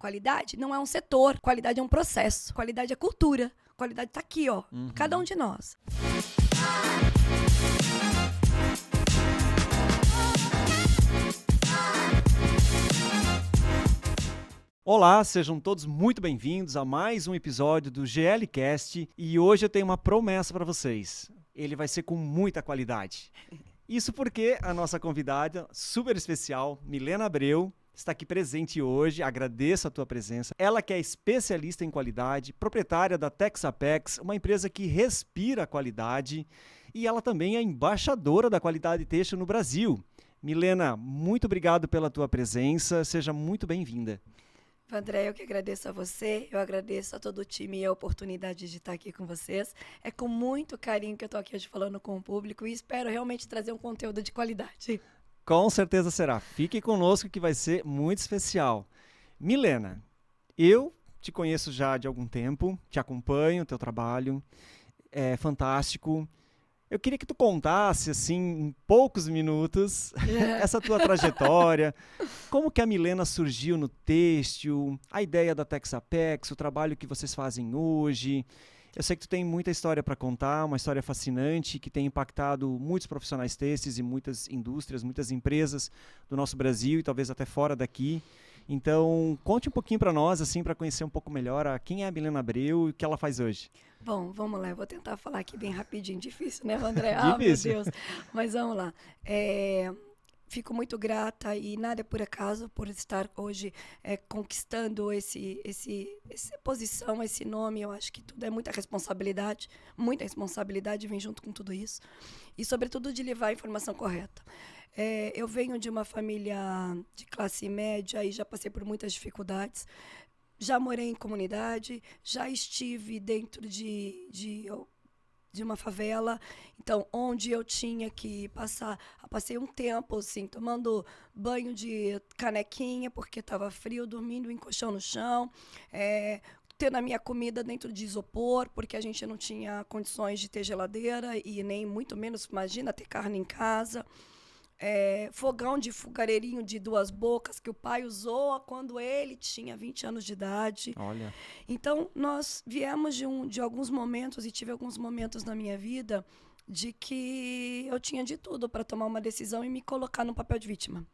Qualidade não é um setor, qualidade é um processo, qualidade é cultura, qualidade está aqui, ó, cada um de nós. Olá, sejam todos muito bem-vindos a mais um episódio do GLcast e hoje eu tenho uma promessa para vocês. Ele vai ser com muita qualidade. Isso porque a nossa convidada super especial, Milena Abreu, está aqui presente hoje. Agradeço a tua presença. Ela que é especialista em qualidade, proprietária da Texapex, uma empresa que respira a qualidade, e ela também é embaixadora da qualidade têxtil no Brasil. Milena, muito obrigado pela tua presença. Seja muito bem-vinda. André, eu que agradeço a você, eu agradeço a todo o time e a oportunidade de estar aqui com vocês. É com muito carinho que eu estou aqui hoje falando com o público e espero realmente trazer um conteúdo de qualidade. Com certeza será. Fique conosco que vai ser muito especial. Milena, eu te conheço já de algum tempo, te acompanho, teu trabalho é fantástico. Eu queria que tu contasse, assim, em poucos minutos, essa tua trajetória, como que a Milena surgiu no têxtil, a ideia da Texapex, o trabalho que vocês fazem hoje. Eu sei que tu tem muita história para contar, uma história fascinante que tem impactado muitos profissionais têxteis e muitas indústrias, muitas empresas do nosso Brasil e talvez até fora daqui. Então, conte um pouquinho para nós, assim, para conhecer um pouco melhor quem é a Milena Abreu e o que ela faz hoje. Bom, vamos lá, eu vou tentar falar aqui bem rapidinho, difícil, né, André? Difícil. Meu Deus, mas vamos lá. Fico muito grata e nada é por acaso por estar hoje conquistando essa posição, esse nome. Eu acho que tudo é muita responsabilidade vem junto com tudo isso e, sobretudo, de levar a informação correta. Eu venho de uma família de classe média e já passei por muitas dificuldades. Já morei em comunidade, já estive dentro de uma favela, então, onde eu tinha que passei um tempo, assim, tomando banho de canequinha, porque estava frio, dormindo em colchão no chão, tendo a minha comida dentro de isopor, porque a gente não tinha condições de ter geladeira e nem muito menos, imagina, ter carne em casa. Fogão de fogareirinho de 2 bocas que o pai usou quando ele tinha 20 anos de idade. Olha. Então, nós viemos de alguns momentos e tive alguns momentos na minha vida de que eu tinha de tudo para tomar uma decisão e me colocar no papel de vítima.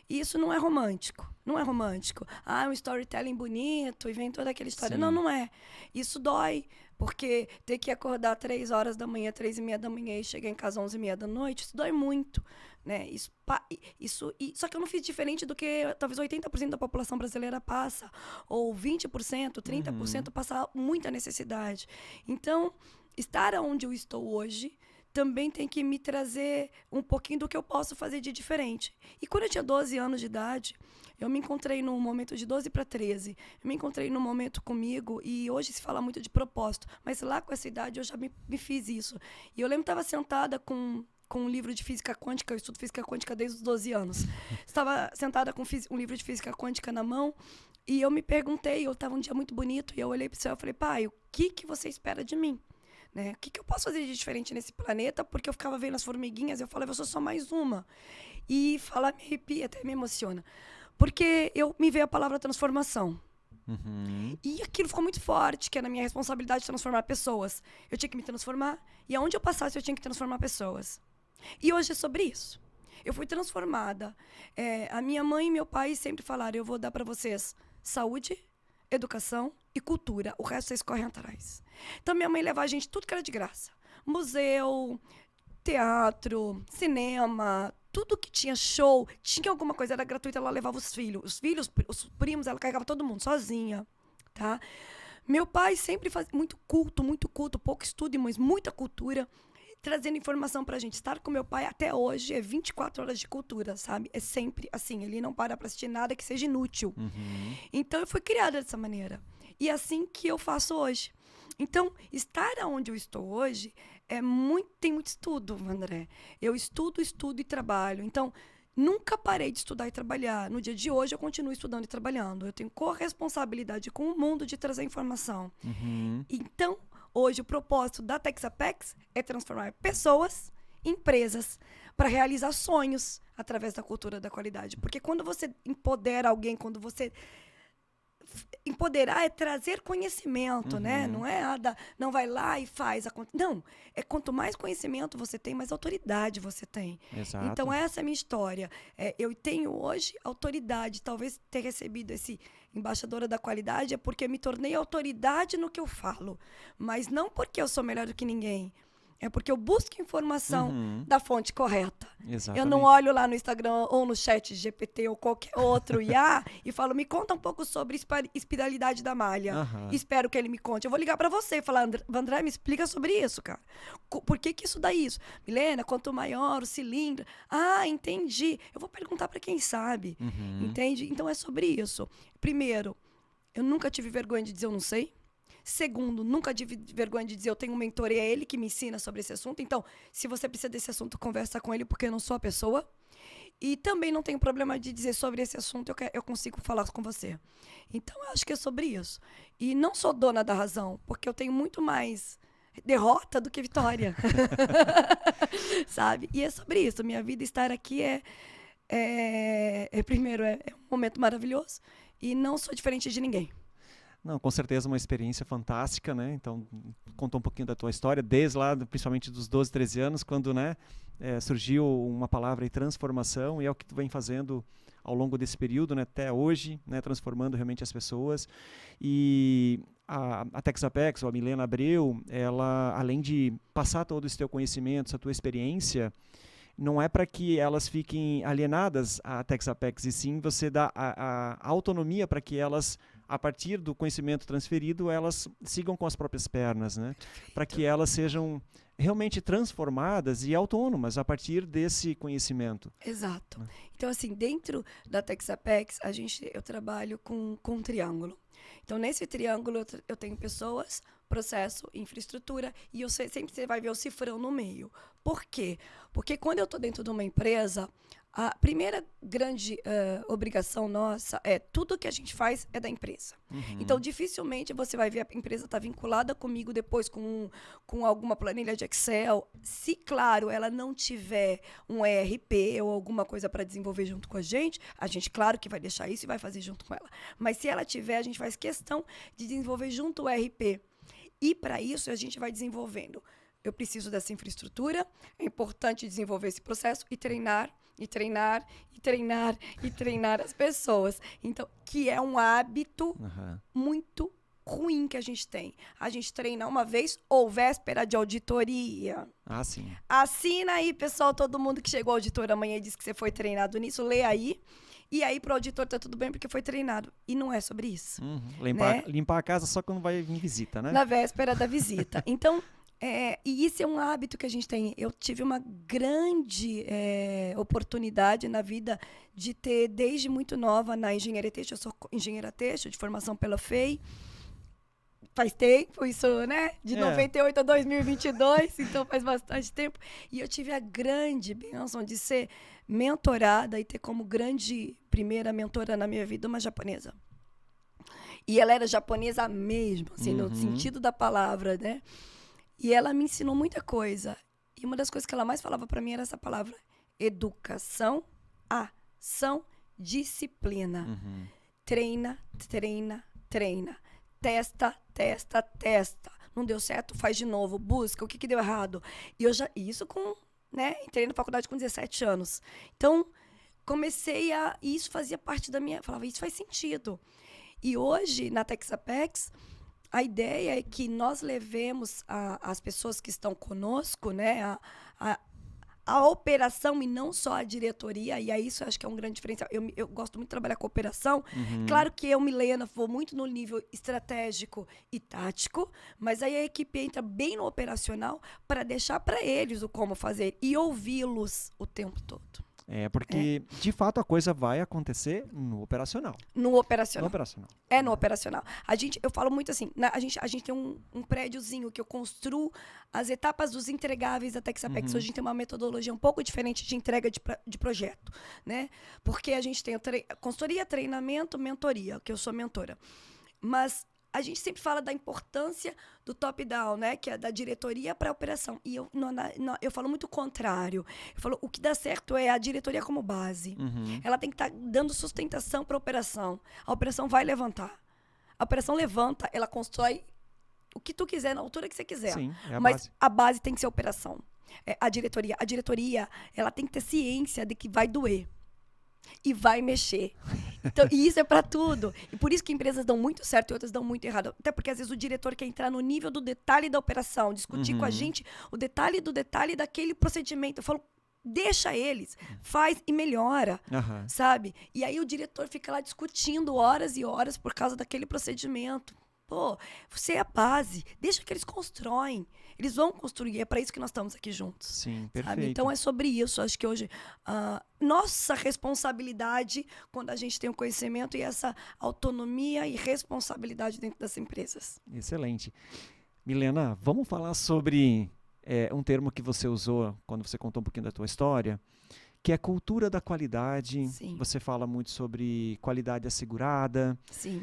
E isso não é romântico. Não é romântico. É um storytelling bonito e vem toda aquela história. Sim. Não é. Isso dói. Porque ter que acordar 3 horas da manhã, 3h30 da manhã e chegar em casa 11h30 da noite, isso dói muito, né? Só que eu não fiz diferente do que talvez 80% da população brasileira passa, ou 20%, 30% passa muita necessidade. Então, estar onde eu estou hoje também tem que me trazer um pouquinho do que eu posso fazer de diferente. E quando eu tinha 12 anos de idade, eu me encontrei num momento de 12 para 13. Eu me encontrei num momento comigo, e hoje se fala muito de propósito, mas lá com essa idade eu já me fiz isso. E eu lembro que estava sentada com um livro de física quântica, eu estudo física quântica desde os 12 anos. Estava sentada com um livro de física quântica na mão, e eu me perguntei, eu estava um dia muito bonito, e eu olhei para o céu e falei, pai, o que você espera de mim? Né? O que eu posso fazer de diferente nesse planeta? Porque eu ficava vendo as formiguinhas, eu falava, eu sou só mais uma. E falar me arrepia, até me emociona. Porque me veio a palavra transformação. E aquilo ficou muito forte, que era a minha responsabilidade de transformar pessoas. Eu tinha que me transformar, e aonde eu passasse eu tinha que transformar pessoas. E hoje é sobre isso. Eu fui transformada. A minha mãe e meu pai sempre falaram, eu vou dar para vocês saúde, educação e cultura. O resto vocês correm atrás. Então, minha mãe levava a gente tudo que era de graça. Museu, teatro, cinema, tudo que tinha show, tinha alguma coisa, era gratuito, ela levava os filhos, os primos, ela carregava todo mundo sozinha, tá? Meu pai sempre fazia muito culto, pouco estudo, mas muita cultura, trazendo informação pra gente. Estar com meu pai até hoje é 24 horas de cultura, sabe? É sempre assim, ele não para pra assistir nada que seja inútil. Então, eu fui criada dessa maneira. E é assim que eu faço hoje. Então, estar onde eu estou hoje tem muito estudo, André. Eu estudo e trabalho. Então, nunca parei de estudar e trabalhar. No dia de hoje, eu continuo estudando e trabalhando. Eu tenho corresponsabilidade com o mundo de trazer informação. Então, hoje, o propósito da Texapex é transformar pessoas em empresas para realizar sonhos através da cultura da qualidade. Porque quando você empodera alguém, quando você empoderar é trazer conhecimento, né? Não é não vai lá e faz. Não, é quanto mais conhecimento você tem, mais autoridade você tem. Exato. Então, essa é a minha história. Eu tenho hoje autoridade. Talvez ter recebido esse embaixadora da qualidade é porque eu me tornei autoridade no que eu falo. Mas não porque eu sou melhor do que ninguém. É porque eu busco informação da fonte correta. Exatamente. Eu não olho lá no Instagram ou no chat GPT ou qualquer outro IA e falo, me conta um pouco sobre espiralidade da malha. Espero que ele me conte. Eu vou ligar para você e falar, André, me explica sobre isso, cara. Por que isso dá isso? Milena, quanto maior o cilindro... Ah, entendi. Eu vou perguntar para quem sabe. Entende? Então é sobre isso. Primeiro, eu nunca tive vergonha de dizer eu não sei. Segundo, nunca tive vergonha de dizer eu tenho um mentor e é ele que me ensina sobre esse assunto. Então, se você precisa desse assunto, conversa com ele, porque eu não sou a pessoa. E também não tenho problema de dizer sobre esse assunto, eu consigo falar com você. Então, eu acho que é sobre isso. E não sou dona da razão, porque eu tenho muito mais derrota do que vitória. Sabe? E é sobre isso. Minha vida estar aqui primeiro, é um momento maravilhoso. E não sou diferente de ninguém. Não, com certeza uma experiência fantástica, né? Então, contou um pouquinho da tua história, desde lá, principalmente dos 12, 13 anos, quando, né, surgiu uma palavra de transformação, e é o que tu vem fazendo ao longo desse período, né, até hoje, né, transformando realmente as pessoas. E a Texapex, ou a Milena Abreu, ela, além de passar todo esse teu conhecimento, essa tua experiência, não é para que elas fiquem alienadas à Texapex, e sim você dá a autonomia para que elas, a partir do conhecimento transferido, elas sigam com as próprias pernas, né? Para que elas sejam realmente transformadas e autônomas a partir desse conhecimento. Exato. Então, assim, dentro da Texapex, eu trabalho com um triângulo. Então, nesse triângulo, eu tenho pessoas, processo, infraestrutura, e sempre você vai ver o cifrão no meio. Por quê? Porque quando eu estou dentro de uma empresa, a primeira grande obrigação nossa é tudo que a gente faz é da empresa. Então, dificilmente você vai ver a empresa estar vinculada comigo depois com alguma planilha de Excel. Se, claro, ela não tiver um ERP ou alguma coisa para desenvolver junto com a gente, claro que vai deixar isso e vai fazer junto com ela. Mas se ela tiver, a gente faz questão de desenvolver junto o ERP. E, para isso, a gente vai desenvolvendo. Eu preciso dessa infraestrutura, é importante desenvolver esse processo e treinar as pessoas. Então, que é um hábito muito ruim que a gente tem. A gente treina uma vez ou véspera de auditoria. Ah, sim. Assina aí, pessoal, todo mundo que chegou ao auditor amanhã e disse que você foi treinado nisso, lê aí. E aí, pro auditor, tá tudo bem porque foi treinado. E não é sobre isso. Limpar a casa só quando vai vir visita, né? Na véspera da visita. Então, e isso é um hábito que a gente tem. Eu tive uma grande oportunidade na vida de ter, desde muito nova, na engenharia têxtil. Eu sou engenheira têxtil, de formação pela FEI. Faz tempo, isso, né? De 98 a 2022, então faz bastante tempo. E eu tive a grande bênção de ser mentorada e ter como grande primeira mentora na minha vida uma japonesa. E ela era japonesa mesmo, assim, no sentido da palavra, né? E ela me ensinou muita coisa. E uma das coisas que ela mais falava para mim era essa palavra: educação, ação, disciplina. Treina, treina, treina. Testa. Não deu certo, faz de novo. Busca o que deu errado. E isso entrei na faculdade com 17 anos. Então, e isso fazia parte da minha... Falava, isso faz sentido. E hoje, na Texapex, a ideia é que nós levemos as pessoas que estão conosco, né, a operação e não só a diretoria, e aí isso eu acho que é um grande diferencial. Eu gosto muito de trabalhar com operação. Claro que eu, Milena, vou muito no nível estratégico e tático, mas aí a equipe entra bem no operacional para deixar para eles o como fazer e ouvi-los o tempo todo. Porque, de fato, a coisa vai acontecer no operacional. No operacional. No operacional. Eu falo muito assim, a gente tem um prédiozinho que eu construo as etapas dos entregáveis da Texapex. Hoje a gente tem uma metodologia um pouco diferente de entrega de projeto, né? Porque a gente tem consultoria, treinamento, mentoria, que eu sou mentora. Mas a gente sempre fala da importância do top-down, né? Que é da diretoria para a operação. E eu falo muito o contrário. Eu falo, o que dá certo é a diretoria como base. Ela tem que estar dando sustentação para a operação. A operação vai levantar. operação levanta, ela constrói o que tu quiser, na altura que você quiser. Sim, é a Mas base. a base tem que ser a operação. A diretoria, ela tem que ter ciência de que vai doer. E vai mexer. Então, e isso é para tudo. E por isso que empresas dão muito certo e outras dão muito errado. Até porque, às vezes, o diretor quer entrar no nível do detalhe da operação, discutir com a gente o detalhe do detalhe daquele procedimento. Eu falo, deixa eles, faz e melhora, sabe? E aí o diretor fica lá discutindo horas e horas por causa daquele procedimento. Pô, você é a base, deixa que eles constroem. Eles vão construir, é para isso que nós estamos aqui juntos. Sim, perfeito. Sabe? Então é sobre isso. Acho que hoje nossa responsabilidade quando a gente tem o conhecimento e essa autonomia e responsabilidade dentro das empresas. Excelente. Milena, vamos falar sobre um termo que você usou quando você contou um pouquinho da tua história, que é a cultura da qualidade. Sim. Você fala muito sobre qualidade assegurada. Sim.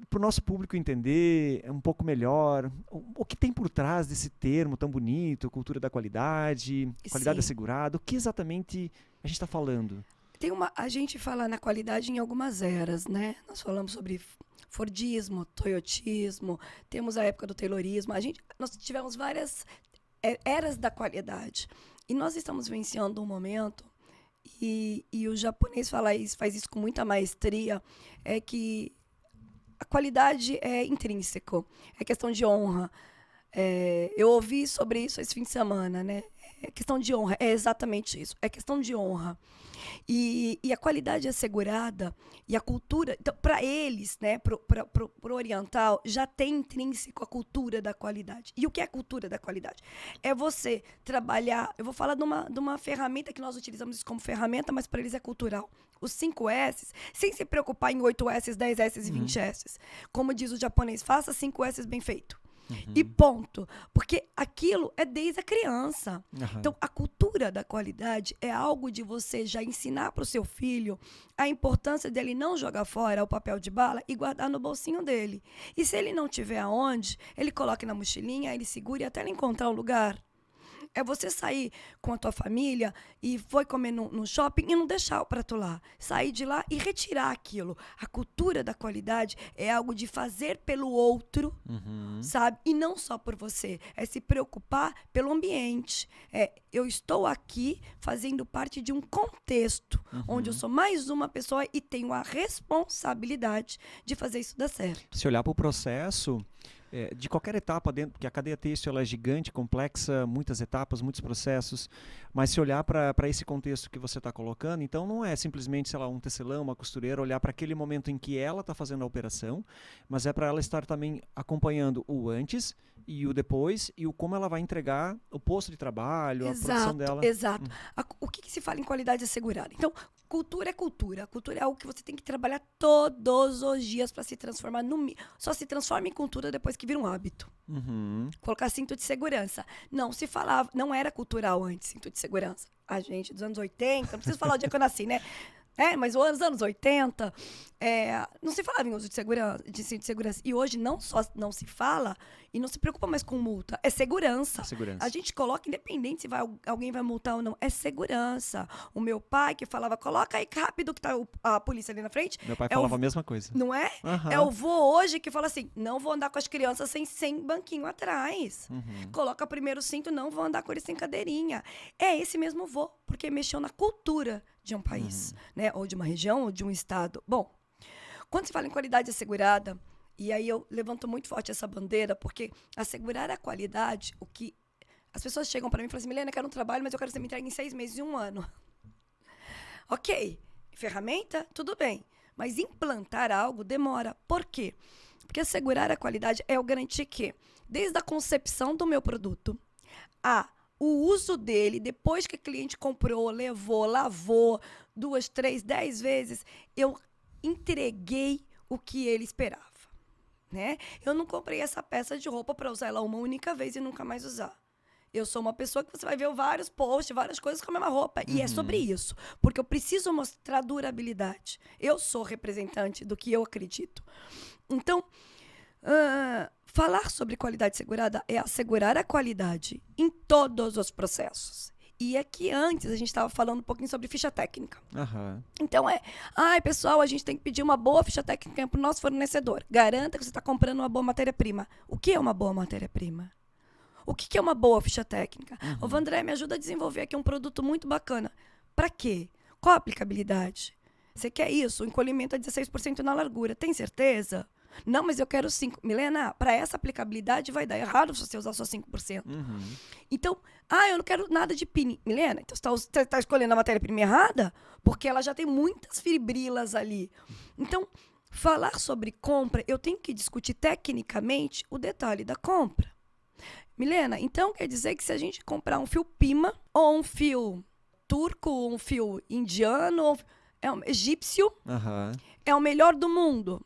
Para o nosso público entender um pouco melhor o que tem por trás desse termo tão bonito, cultura da qualidade, qualidade assegurada, o que exatamente a gente está falando? A gente fala na qualidade em algumas eras, né? Nós falamos sobre Fordismo, Toyotismo, temos a época do Taylorismo. Nós tivemos várias eras da qualidade. E nós estamos vivenciando um momento, e o japonês faz isso com muita maestria, é que a qualidade é intrínseco, é questão de honra. Eu ouvi sobre isso esse fim de semana, né? É questão de honra, é exatamente isso, é questão de honra. E a qualidade assegurada e a cultura, então, para eles, né, pro oriental, já tem intrínseco a cultura da qualidade. E o que é a cultura da qualidade? É você trabalhar, eu vou falar de uma ferramenta que nós utilizamos isso como ferramenta, mas para eles é cultural. Os 5 S's, sem se preocupar em 8 S's, 10 S's e 20 S's. Como diz o japonês, faça 5 S's bem feito. E ponto. Porque aquilo é desde a criança. Então, a cultura da qualidade é algo de você já ensinar para o seu filho a importância dele não jogar fora o papel de bala e guardar no bolsinho dele. E se ele não tiver aonde, ele coloque na mochilinha, ele segure até ele encontrar um lugar. É você sair com a tua família e foi comer no shopping e não deixar o prato lá. Sair de lá e retirar aquilo. A cultura da qualidade é algo de fazer pelo outro, sabe? E não só por você. É se preocupar pelo ambiente. Eu estou aqui fazendo parte de um contexto onde eu sou mais uma pessoa e tenho a responsabilidade de fazer isso dar certo. Se olhar para o processo... de qualquer etapa dentro, porque a cadeia têxtil ela é gigante, complexa, muitas etapas, muitos processos, mas se olhar para esse contexto que você está colocando, então não é simplesmente, sei lá, um tecelão, uma costureira, olhar para aquele momento em que ela está fazendo a operação, mas é para ela estar também acompanhando o antes e o depois e o como ela vai entregar o posto de trabalho, a produção dela. Exato. O que se fala em qualidade assegurada? Então, cultura é cultura. Cultura é algo que você tem que trabalhar todos os dias para se transformar só se transforma em cultura depois que vira um hábito. Colocar cinto de segurança. Não se falava, não era cultural antes, cinto de segurança. A gente dos anos 80, não preciso falar o dia que eu nasci, né? Mas os anos 80, não se falava em uso de cinto de segurança. E hoje não só não se fala e não se preocupa mais com multa. É segurança. A gente coloca, independente se alguém vai multar ou não, é segurança. O meu pai que falava, coloca aí rápido que tá a polícia ali na frente. Meu pai falava a mesma coisa. Não é? É o vô hoje que fala assim, não vou andar com as crianças sem banquinho atrás. Coloca primeiro o cinto, não vou andar com eles sem cadeirinha. É esse mesmo vô, porque mexeu na cultura de um país, né? Ou de uma região, ou de um estado. Bom, quando se fala em qualidade assegurada, e aí eu levanto muito forte essa bandeira, porque assegurar a qualidade, o que as pessoas chegam para mim e falam assim, Milena, eu quero um trabalho, mas eu quero que você me entregue em 6 meses e 1 ano. Ok, ferramenta, tudo bem, mas implantar algo demora. Por quê? Porque assegurar a qualidade é eu garantir que, desde a concepção do meu produto, o uso dele, depois que o cliente comprou, levou, lavou 2, 3, 10 vezes, eu entreguei o que ele esperava, né? Eu não comprei essa peça de roupa para usar ela uma única vez e nunca mais usar. Eu sou uma pessoa que você vai ver vários posts, várias coisas com a mesma roupa. E é sobre isso. Porque eu preciso mostrar durabilidade. Eu sou representante do que eu acredito. Então, falar sobre qualidade assegurada é assegurar a qualidade em todos os processos. E aqui antes a gente estava falando um pouquinho sobre ficha técnica. Aham. Então pessoal, a gente tem que pedir uma boa ficha técnica para o nosso fornecedor. Garanta que você está comprando uma boa matéria-prima. O que é uma boa matéria-prima? O que é uma boa ficha técnica? Ô, Vandré, me ajuda a desenvolver aqui um produto muito bacana. Para quê? Qual a aplicabilidade? Você quer isso? O encolhimento é 16% na largura. Tem certeza? Não, mas eu quero 5%. Milena, para essa aplicabilidade vai dar errado se você usar só 5%. Então, eu não quero nada de pin. Milena, então você está escolhendo a matéria-prima errada? Porque ela já tem muitas fibrilas ali. Então, falar sobre compra, eu tenho que discutir tecnicamente o detalhe da compra. Milena, então quer dizer que se a gente comprar um fio Pima, ou um fio turco, ou um fio indiano, ou egípcio, é o melhor do mundo.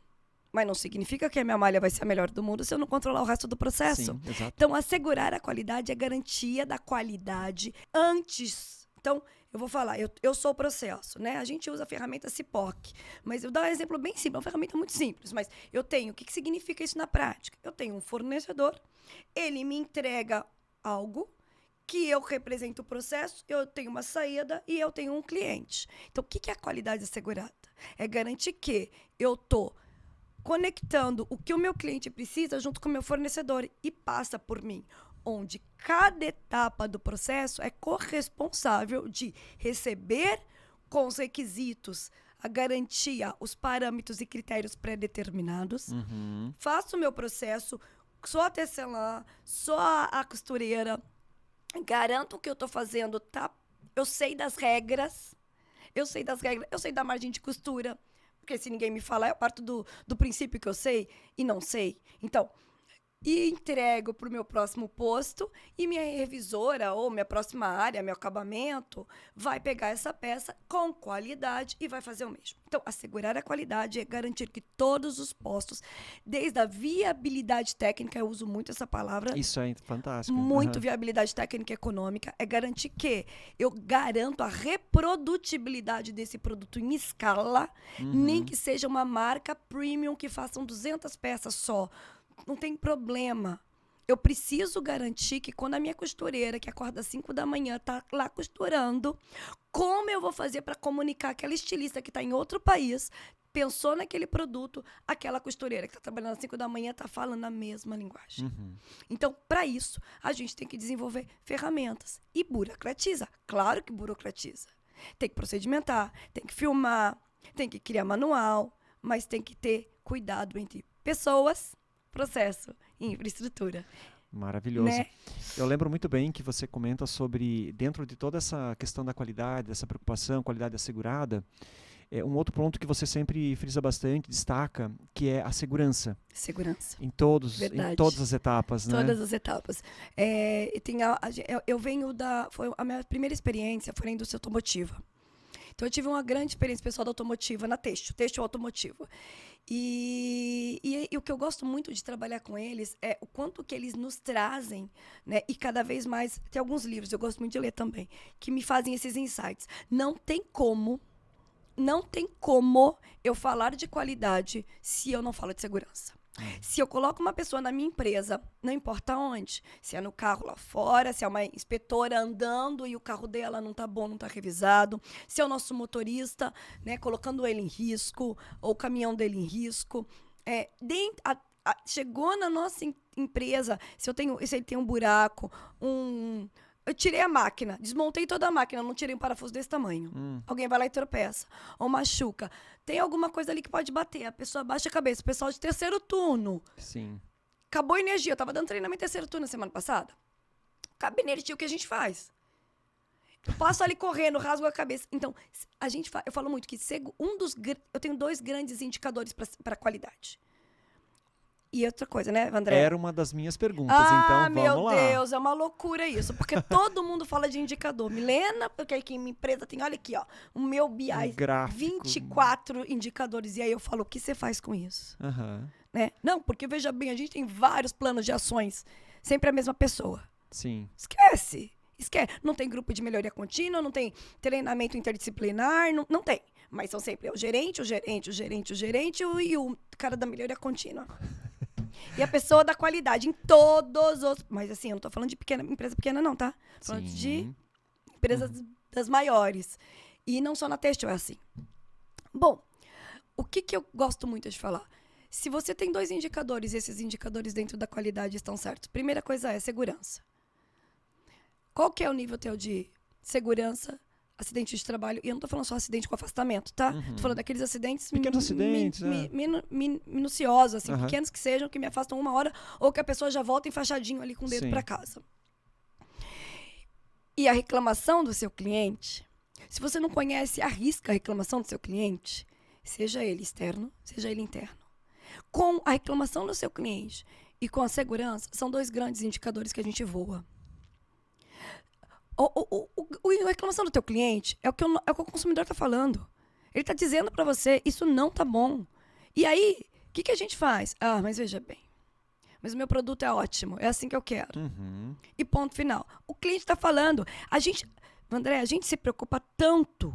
Mas não significa que a minha malha vai ser a melhor do mundo se eu não controlar o resto do processo. Sim, exato. Então, assegurar a qualidade é garantia da qualidade antes. Então, eu vou falar, eu sou o processo, né? A gente usa a ferramenta CIPOC, mas eu vou dar um exemplo bem simples, uma ferramenta muito simples, mas eu tenho, o que significa isso na prática? Eu tenho um fornecedor, ele me entrega algo que eu represento o processo, eu tenho uma saída e eu tenho um cliente. Então, o que é a qualidade assegurada? É garantir que eu estou conectando o que o meu cliente precisa junto com o meu fornecedor e passa por mim, onde cada etapa do processo é corresponsável de receber com os requisitos, a garantia, os parâmetros e critérios pré-determinados. Faço o meu processo, sou a tecelã, sou a costureira, garanto que eu estou fazendo, tá? Eu sei das regras, eu sei da margem de costura, porque se ninguém me falar, eu parto do princípio que eu sei e não sei. Então, e entrego para o meu próximo posto e minha revisora ou minha próxima área, meu acabamento, vai pegar essa peça com qualidade e vai fazer o mesmo. Então, assegurar a qualidade é garantir que todos os postos, desde a viabilidade técnica, eu uso muito essa palavra. Isso é fantástico. Muito viabilidade técnica e econômica, é garantir que eu garanto a reprodutibilidade desse produto em escala, nem que seja uma marca premium que façam 200 peças só. Não tem problema. Eu preciso garantir que quando a minha costureira, que acorda às 5 da manhã, tá lá costurando, como eu vou fazer para comunicar aquela estilista que está em outro país, pensou naquele produto, aquela costureira que está trabalhando às 5 da manhã está falando a mesma linguagem. Então, para isso, a gente tem que desenvolver ferramentas. E burocratiza. Claro que burocratiza. Tem que procedimentar, tem que filmar, tem que criar manual, mas tem que ter cuidado entre pessoas, processo e infraestrutura. Maravilhoso. Né? Eu lembro muito bem que você comenta sobre, dentro de toda essa questão da qualidade, dessa preocupação, qualidade assegurada, um outro ponto que você sempre frisa bastante, destaca, que é a segurança. Segurança. Em todas as etapas, né? Todas as etapas. Eu venho foi a minha primeira experiência foi na indústria automotiva. Então, eu tive uma grande experiência pessoal da automotiva, na têxtil automotiva. E o que eu gosto muito de trabalhar com eles é o quanto que eles nos trazem, né? E cada vez mais, tem alguns livros, eu gosto muito de ler também, que me fazem esses insights. Não tem como eu falar de qualidade se eu não falo de segurança. Se eu coloco uma pessoa na minha empresa, não importa onde, se é no carro lá fora, se é uma inspetora andando e o carro dela não tá bom, não tá revisado, se é o nosso motorista, né, colocando ele em risco, ou o caminhão dele em risco, chegou na nossa empresa, se ele tem um buraco, eu tirei a máquina, desmontei toda a máquina, não tirei um parafuso desse tamanho. Alguém vai lá e tropeça. Ou machuca. Tem alguma coisa ali que pode bater. A pessoa baixa a cabeça. O pessoal de terceiro turno. Sim. Acabou a energia. Eu tava dando treinamento em terceiro turno na semana passada. Acaba a energia, o que a gente faz? Eu passo ali correndo, rasgo a cabeça. Então, eu falo muito que eu tenho 2 grandes indicadores para qualidade. E outra coisa, né, André? Era uma das minhas perguntas, então vamos meu lá. Deus, é uma loucura isso. Porque todo mundo fala de indicador. Milena, porque aqui minha empresa tem, olha aqui, ó, o meu BI, gráfico. 24 indicadores. E aí eu falo, o que você faz com isso? Né? Não, porque veja bem, a gente tem vários planos de ações. Sempre a mesma pessoa. Sim. Esquece. Não tem grupo de melhoria contínua, não tem treinamento interdisciplinar, não tem. Mas são sempre o gerente e o cara da melhoria contínua. E a pessoa da qualidade em todos os... Mas assim, eu não tô falando de empresa pequena não, tá? Tô falando de empresas das maiores. E não só na têxtil é assim. Bom, o que eu gosto muito de falar? Se você tem 2 indicadores e esses indicadores dentro da qualidade estão certos, primeira coisa é segurança. Qual que é o nível teu de segurança, acidente de trabalho? E eu não tô falando só acidente com afastamento, tá? Tô falando daqueles acidentes... Pequenos acidentes, minuciosos, assim, Aham. pequenos que sejam, que me afastam 1 hora, ou que a pessoa já volta enfaixadinho ali com o dedo Sim. pra casa. E a reclamação do seu cliente, se você não conhece, arrisca a reclamação do seu cliente, seja ele externo, seja ele interno. Com a reclamação do seu cliente e com a segurança, são 2 grandes indicadores que a gente voa. A reclamação do teu cliente é o que o consumidor está falando. Ele está dizendo para você, isso não tá bom. E aí, o que a gente faz? Ah, mas veja bem, mas o meu produto é ótimo, é assim que eu quero. E ponto final. O cliente está falando. André, a gente se preocupa tanto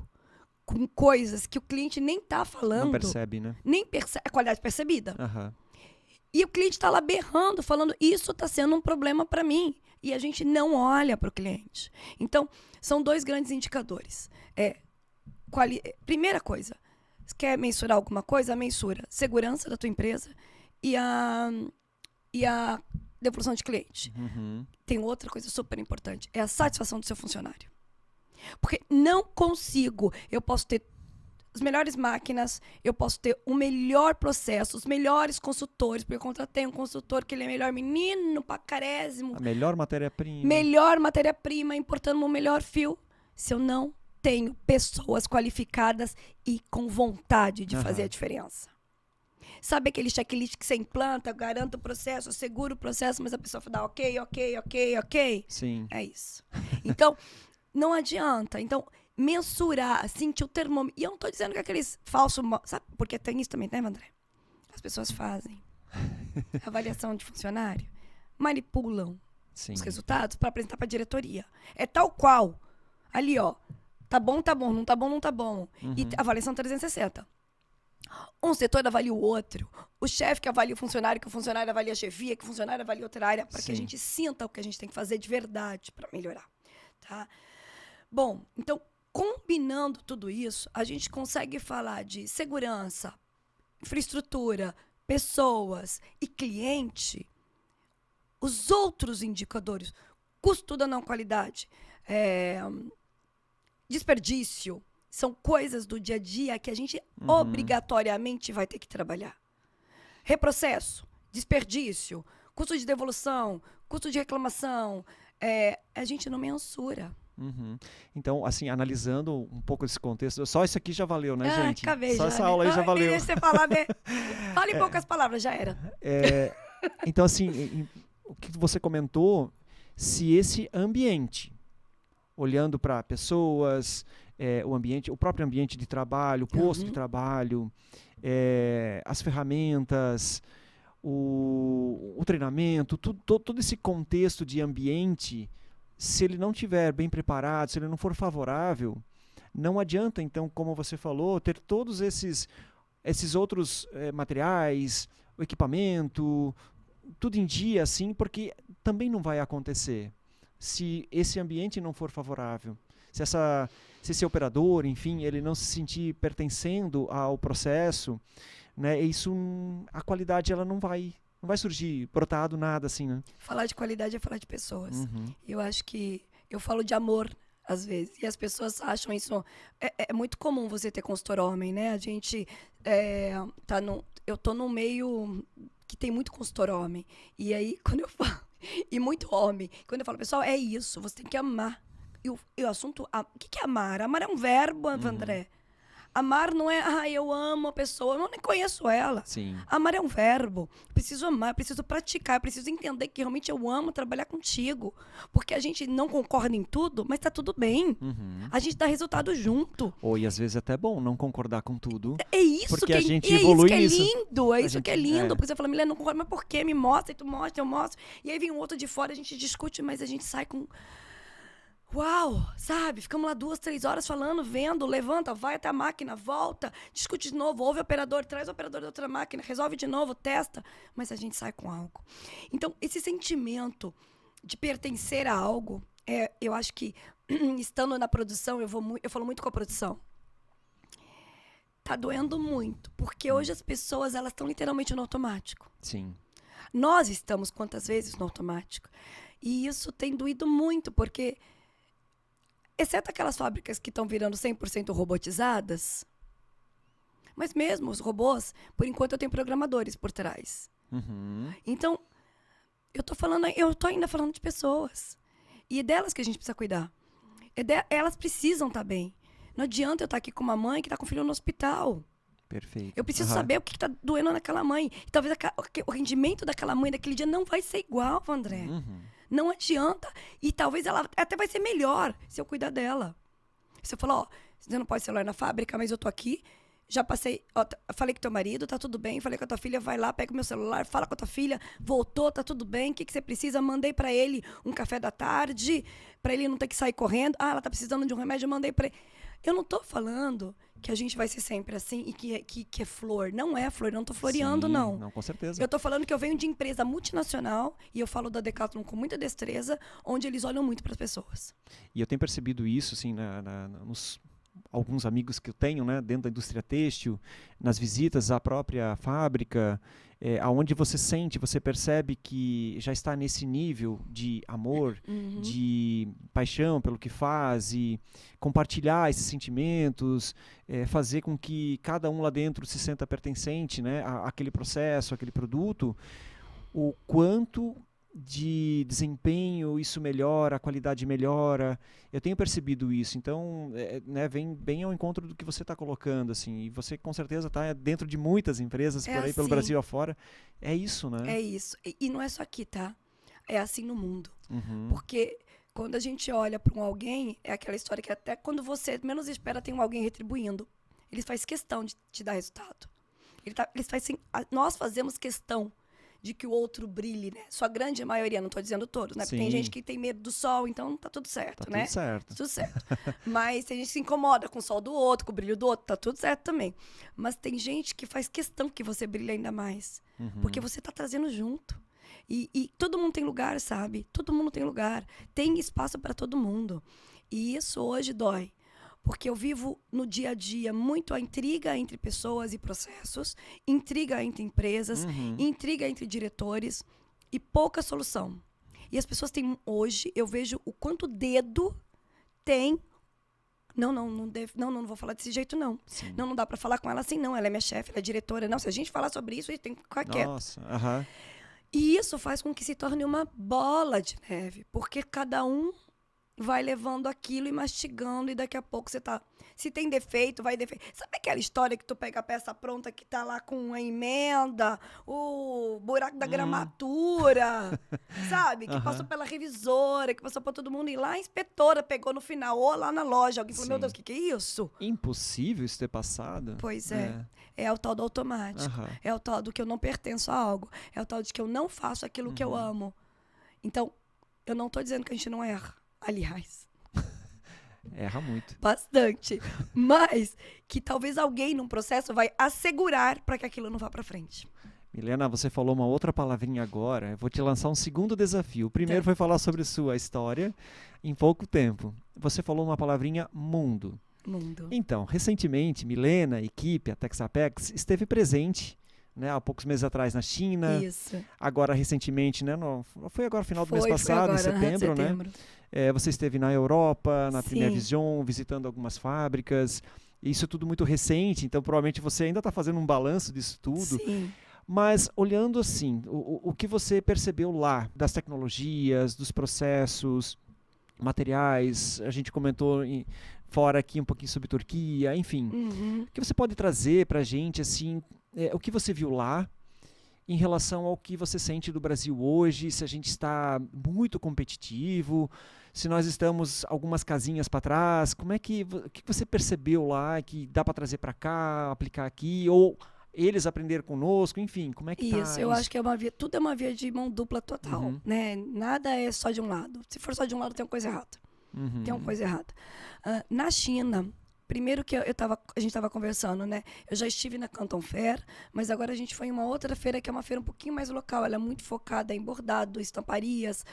com coisas que o cliente nem está falando. Não percebe, né? Nem percebe. A qualidade percebida. Aham. E o cliente está lá berrando, falando, isso está sendo um problema para mim. E a gente não olha para o cliente. Então, são 2 grandes indicadores. Primeira coisa, você quer mensurar alguma coisa? Mensura segurança da tua empresa e a devolução de cliente. Tem outra coisa super importante, é a satisfação do seu funcionário. Porque não consigo, eu posso ter as melhores máquinas, eu posso ter o melhor processo, os melhores consultores, porque eu contratei um consultor que ele é melhor menino, pacarésimo. A melhor matéria-prima. Melhor matéria-prima, importando o melhor fio. Se eu não tenho pessoas qualificadas e com vontade de fazer a diferença. Sabe aquele checklist que você implanta, garanta o processo, assegura o processo, mas a pessoa dá ok. Sim. É isso. Então, não adianta. Então, mensurar, sentir o termômetro. E eu não tô dizendo que aqueles falsos... Sabe? Porque tem isso também, né, André? As pessoas fazem avaliação de funcionário, manipulam os resultados para apresentar para a diretoria. É tal qual. Ali, ó. Tá bom, não tá bom, não tá bom. E avaliação 360. Um setor avalia o outro. O chefe que avalia o funcionário, que o funcionário avalia a chefia, que o funcionário avalia outra área, para que a gente sinta o que a gente tem que fazer de verdade para melhorar. Tá? Bom, então, combinando tudo isso, a gente consegue falar de segurança, infraestrutura, pessoas e cliente. Os outros indicadores, custo da não qualidade, desperdício, são coisas do dia a dia que a gente obrigatoriamente vai ter que trabalhar. Reprocesso, desperdício, custo de devolução, custo de reclamação, a gente não mensura. Então, assim, analisando um pouco esse contexto, só isso aqui já valeu, né, gente? Acabei só já, essa aula aí já valeu. Deixa você falar, né? Fala em poucas palavras, já era. Então, assim, o que você comentou, se esse ambiente, olhando para pessoas, o próprio ambiente de trabalho, o posto de trabalho, as ferramentas, o treinamento, todo esse contexto de ambiente, se ele não estiver bem preparado, se ele não for favorável, não adianta, então, como você falou, ter todos esses outros materiais, o equipamento, tudo em dia, assim, porque também não vai acontecer se esse ambiente não for favorável. Se esse operador, enfim, ele não se sentir pertencendo ao processo, né, a qualidade ela não vai surgir brotar do nada, assim, né? Falar de qualidade é falar de pessoas. Eu acho que eu falo de amor, às vezes, e as pessoas acham isso... É muito comum você ter consultor homem, né? A gente eu tô num meio que tem muito consultor homem. E aí, quando eu falo... E muito homem. Quando eu falo, pessoal, é isso, você tem que amar. E o assunto... O que é amar? Amar é um verbo, André. Amar não é, eu amo a pessoa, eu nem conheço ela. Sim. Amar é um verbo. Eu preciso amar, eu preciso praticar, eu preciso entender que realmente eu amo trabalhar contigo. Porque a gente não concorda em tudo, mas tá tudo bem. A gente dá resultado junto. E às vezes é até bom não concordar com tudo. É isso porque que a gente evolui nisso. É isso que é lindo. Porque você fala, Milena, não concordo, mas por quê? Me mostra, e tu mostra, eu mostro. E aí vem um outro de fora, a gente discute, mas a gente sai com... Uau, sabe? Ficamos lá 2, 3 horas falando, vendo, levanta, vai até a máquina, volta, discute de novo, ouve o operador, traz o operador da outra máquina, resolve de novo, testa, mas a gente sai com algo. Então, esse sentimento de pertencer a algo, eu acho que estando na produção, eu falo muito com a produção. Tá doendo muito, porque hoje as pessoas, elas estão literalmente no automático. Sim. Nós estamos quantas vezes no automático. E isso tem doído muito, porque, exceto aquelas fábricas que estão virando 100% robotizadas, mas mesmo os robôs, por enquanto eu tenho programadores por trás. Uhum. Então, eu tô ainda falando de pessoas. E é delas que a gente precisa cuidar. Elas precisam estar bem. Não adianta eu estar aqui com uma mãe que está com um filho no hospital. Perfeito. Eu preciso saber o que está doendo naquela mãe. E talvez o rendimento daquela mãe daquele dia não vai ser igual, André. Uhum. Não adianta. E talvez ela até vai ser melhor se eu cuidar dela. Se eu falar, você não pode celular na fábrica, mas eu tô aqui. Já passei, falei com teu marido, tá tudo bem. Falei com a tua filha, vai lá, pega o meu celular, fala com a tua filha, voltou, tá tudo bem. O que você precisa? Mandei pra ele um café da tarde, pra ele não ter que sair correndo. Ah, ela tá precisando de um remédio, mandei pra ele. Eu não tô falando que a gente vai ser sempre assim e que é flor. Não é flor, eu não tô floreando, Sim, não. Não, com certeza. Eu tô falando que eu venho de empresa multinacional e eu falo da Decathlon com muita destreza, onde eles olham muito para as pessoas. E eu tenho percebido isso, assim, nos alguns amigos que eu tenho, né, dentro da indústria têxtil, nas visitas à própria fábrica, aonde você percebe que já está nesse nível de amor, de paixão pelo que faz e compartilhar esses sentimentos, fazer com que cada um lá dentro se sinta pertencente, né, àquele processo, àquele produto, o quanto de desempenho isso melhora, a qualidade melhora. Eu tenho percebido isso, então né, vem bem ao encontro do que você está colocando, assim, e você com certeza está dentro de muitas empresas por aí, pelo Brasil afora. É isso, né? É isso. E não é só aqui, tá? É assim no mundo. Uhum. Porque quando a gente olha para alguém, é aquela história que até quando você menos espera tem alguém retribuindo. Ele faz questão de te dar resultado. Nós fazemos questão de que o outro brilhe, né? Sua grande maioria, não estou dizendo todos, né? Porque tem gente que tem medo do sol, então tá tudo certo, né? Tudo certo. Tudo certo. Mas tem gente que se incomoda com o sol do outro, com o brilho do outro, tá tudo certo também. Mas tem gente que faz questão que você brilhe ainda mais. Porque você tá trazendo junto. E todo mundo tem lugar, sabe? Todo mundo tem lugar. Tem espaço para todo mundo. E isso hoje dói. Porque eu vivo no dia a dia muito a intriga entre pessoas e processos, intriga entre empresas, intriga entre diretores e pouca solução. E as pessoas têm hoje, eu vejo o quanto dedo tem. Não vou falar desse jeito, não. Sim. Não dá pra falar com ela assim, não. Ela é minha chefe, ela é diretora. Não, se a gente falar sobre isso, a gente tem que ficar quieto. Nossa, E isso faz com que se torne uma bola de neve, porque cada um vai levando aquilo e mastigando, e daqui a pouco você tá... Se tem defeito, vai defeito. Sabe aquela história que tu pega a peça pronta que tá lá com a emenda, o buraco da gramatura, sabe? Que passou pela revisora, que passou por todo mundo, e lá a inspetora pegou no final, ou lá na loja, alguém falou, meu Deus, o que é isso? Impossível isso ter passado? Pois é. É o tal do automático. É o tal do que eu não pertenço a algo. É o tal de que eu não faço aquilo que eu amo. Então, eu não tô dizendo que a gente não erra. Aliás. Erra muito. Bastante. Mas que talvez alguém num processo vai assegurar para que aquilo não vá para frente. Milena, você falou uma outra palavrinha agora. Eu vou te lançar um segundo desafio. O primeiro foi falar sobre sua história em pouco tempo. Você falou uma palavrinha mundo. Mundo. Então, recentemente, Milena, equipe, a Texapex, esteve presente, né, há poucos meses atrás na China. Isso. Agora, recentemente, né, foi agora final do mês passado, em setembro, né? Você esteve na Europa, na Premier Vision, visitando algumas fábricas. Isso tudo muito recente, então provavelmente você ainda está fazendo um balanço disso tudo. Sim. Mas olhando assim, o que você percebeu lá das tecnologias, dos processos, materiais, a gente comentou fora aqui um pouquinho sobre Turquia, enfim. O que você pode trazer para a gente, assim, o que você viu lá em relação ao que você sente do Brasil hoje, se a gente está muito competitivo, se nós estamos algumas casinhas para trás, o que você percebeu lá que dá para trazer para cá, aplicar aqui, ou eles aprenderam conosco, enfim, como é que tá isso? Eu acho que tudo é uma via de mão dupla total, né? Nada é só de um lado. Se for só de um lado, tem uma coisa errada. Tem uma coisa errada. Na China, Primeiro que a gente estava conversando, né? Eu já estive na Canton Fair, mas agora a gente foi em uma outra feira que é uma feira um pouquinho mais local. Ela é muito focada em bordado, estamparias.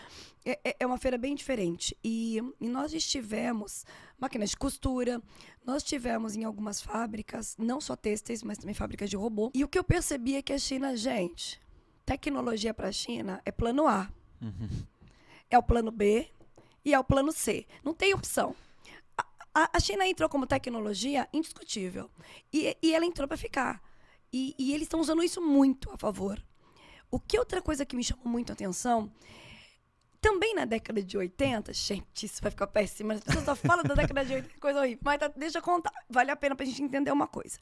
É uma feira bem diferente. E nós estivemos, máquinas de costura, nós estivemos em algumas fábricas, não só têxteis, mas também fábricas de robô. E o que eu percebi é que a China, gente, tecnologia para a China é plano A, é o plano B e é o plano C. Não tem opção. A China entrou como tecnologia indiscutível. E ela entrou para ficar. E eles estão usando isso muito a favor. Outra coisa que me chamou muito a atenção, também na década de 80, gente, isso vai ficar péssimo, as pessoas só falam da década de 80, coisa horrível. Mas deixa eu contar, vale a pena pra gente entender uma coisa.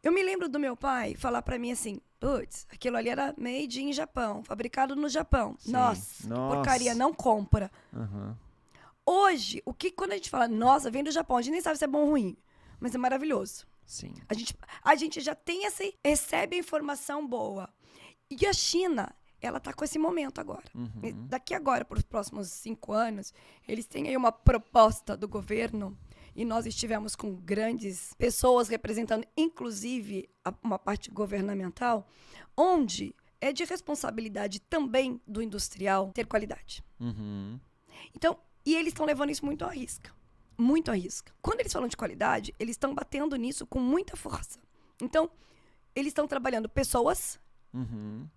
Eu me lembro do meu pai falar pra mim assim, putz, aquilo ali era made in Japão, fabricado no Japão. Sim. Nossa, que porcaria, não compra. Hoje, quando a gente fala, nossa, vem do Japão, a gente nem sabe se é bom ou ruim, mas é maravilhoso. Sim. A gente já tem recebe a informação boa. E a China, ela tá com esse momento agora. Daqui agora, para os próximos 5 anos, eles têm aí uma proposta do governo, e nós estivemos com grandes pessoas representando, inclusive, uma parte governamental, onde é de responsabilidade também do industrial ter qualidade. Então, e eles estão levando isso muito à risca. Muito à risca. Quando eles falam de qualidade, eles estão batendo nisso com muita força. Então, eles estão trabalhando pessoas,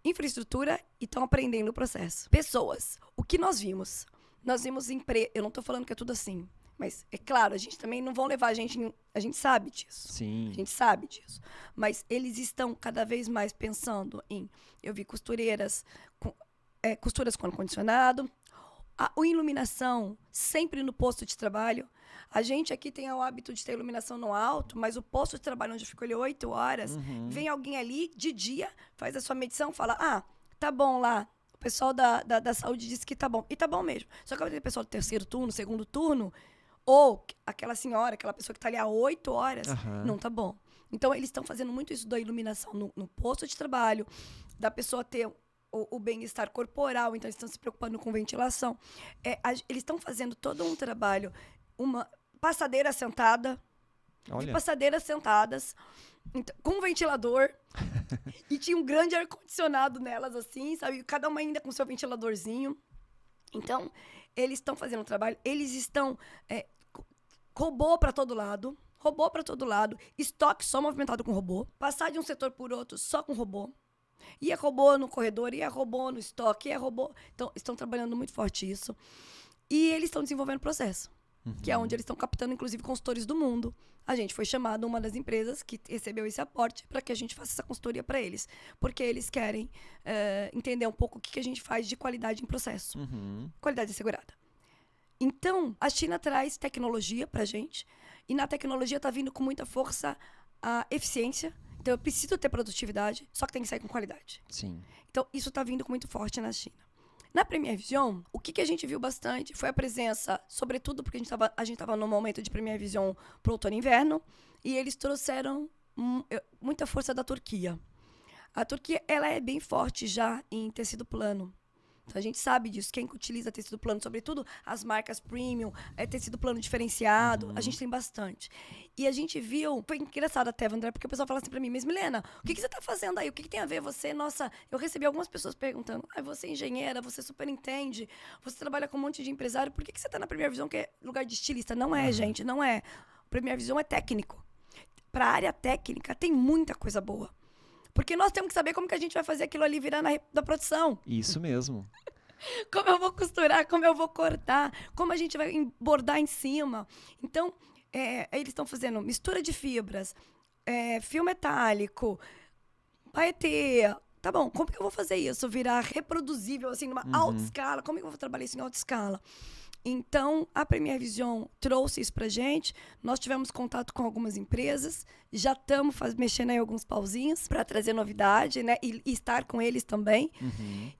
infraestrutura e estão aprendendo o processo. Pessoas. O que nós vimos? Nós vimos eu não estou falando que é tudo assim, mas é claro, a gente também não vão levar a gente sabe disso. Sim. A gente sabe disso. Mas eles estão cada vez mais pensando em... Eu vi costureiras com ar-condicionado, a iluminação sempre no posto de trabalho. A gente aqui tem o hábito de ter iluminação no alto, mas o posto de trabalho onde eu fico ali 8 horas, vem alguém ali de dia, faz a sua medição, fala, tá bom lá, o pessoal da saúde disse que tá bom. E tá bom mesmo. Só que vai ter pessoal do terceiro turno, segundo turno, ou aquela senhora, aquela pessoa que tá ali há 8 horas, não tá bom. Então, eles estão fazendo muito isso da iluminação no posto de trabalho, da pessoa ter o bem-estar corporal, então eles estão se preocupando com ventilação. Eles estão fazendo todo um trabalho, uma passadeira sentada, de passadeiras sentadas, então, com um ventilador, e tinha um grande ar-condicionado nelas, assim, sabe? Cada uma ainda com seu ventiladorzinho. Então, eles estão fazendo um trabalho, eles estão... robô para todo lado, estoque só movimentado com robô, passar de um setor por outro só com robô. E é robô no corredor, e é robô no estoque, e é robô... Então, estão trabalhando muito forte isso. E eles estão desenvolvendo processo, que é onde eles estão captando, inclusive, consultores do mundo. A gente foi chamado uma das empresas que recebeu esse aporte para que a gente faça essa consultoria para eles. Porque eles querem entender um pouco o que a gente faz de qualidade em processo. Qualidade assegurada. Então, a China traz tecnologia para a gente. E na tecnologia está vindo com muita força a eficiência. Então, eu preciso ter produtividade, só que tem que sair com qualidade. Sim. Então, isso está vindo com muito forte na China. Na Premier Vision, o que a gente viu bastante foi a presença, sobretudo porque a gente estava no momento de Premier Vision para o outono e inverno, e eles trouxeram muita força da Turquia. A Turquia, ela é bem forte já em tecido plano. Então, a gente sabe disso. Quem utiliza tecido plano, sobretudo as marcas premium, tecido plano diferenciado, a gente tem bastante. E a gente viu, foi engraçado até, André, porque o pessoal fala assim pra mim, mas Milena, o que você tá fazendo aí? O que tem a ver você? Nossa, eu recebi algumas pessoas perguntando, você é engenheira, você superintende, você trabalha com um monte de empresário, por que você tá na Premier Vision, que é lugar de estilista? Não é, gente, não é. O Premier Vision é técnico. Pra área técnica, tem muita coisa boa. Porque nós temos que saber como que a gente vai fazer aquilo ali virar da produção. Isso mesmo. Como eu vou costurar, como eu vou cortar, como a gente vai bordar em cima. Então, eles estão fazendo mistura de fibras, fio metálico, paetê. Tá bom, como que eu vou fazer isso? Virar reproduzível, assim, numa alta escala? Como que eu vou trabalhar isso em alta escala? Então, a Premier Vision trouxe isso pra gente. Nós tivemos contato com algumas empresas, já estamos mexendo em alguns pauzinhos para trazer novidade, né? E estar com eles também.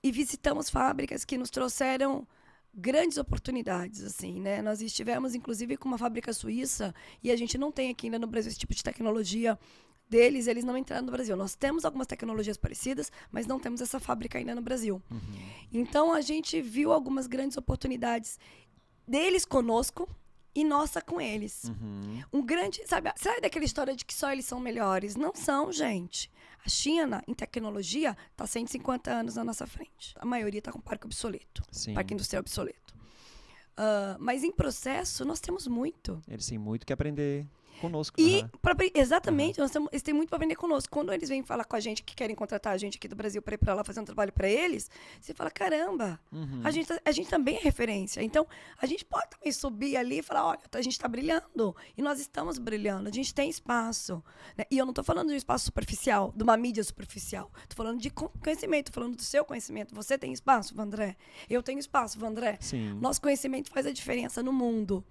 E visitamos fábricas que nos trouxeram grandes oportunidades, assim, né? Nós estivemos, inclusive, com uma fábrica suíça e a gente não tem aqui ainda no Brasil esse tipo de tecnologia deles, eles não entraram no Brasil. Nós temos algumas tecnologias parecidas, mas não temos essa fábrica ainda no Brasil. Então, a gente viu algumas grandes oportunidades deles conosco e nossa com eles. Uhum. Um grande, sabe daquela história de que só eles são melhores? Não são, gente. A China, em tecnologia, está 150 anos na nossa frente. A maioria está com parque obsoleto, Sim. parque industrial obsoleto. Mas em processo, nós temos muito. Eles têm muito que aprender conosco. E, exatamente, eles têm muito para aprender conosco. Quando eles vêm falar com a gente que querem contratar a gente aqui do Brasil para ir para lá fazer um trabalho para eles, você fala, caramba, Uhum. a gente também é referência. Então, a gente pode também subir ali e falar, olha, a gente está brilhando. E nós estamos brilhando, a gente tem espaço. Né? E eu não estou falando de um espaço superficial, de uma mídia superficial. Estou falando de conhecimento, estou falando do seu conhecimento. Você tem espaço, Vandré? Eu tenho espaço, Vandré? Sim. Nosso conhecimento faz a diferença no mundo.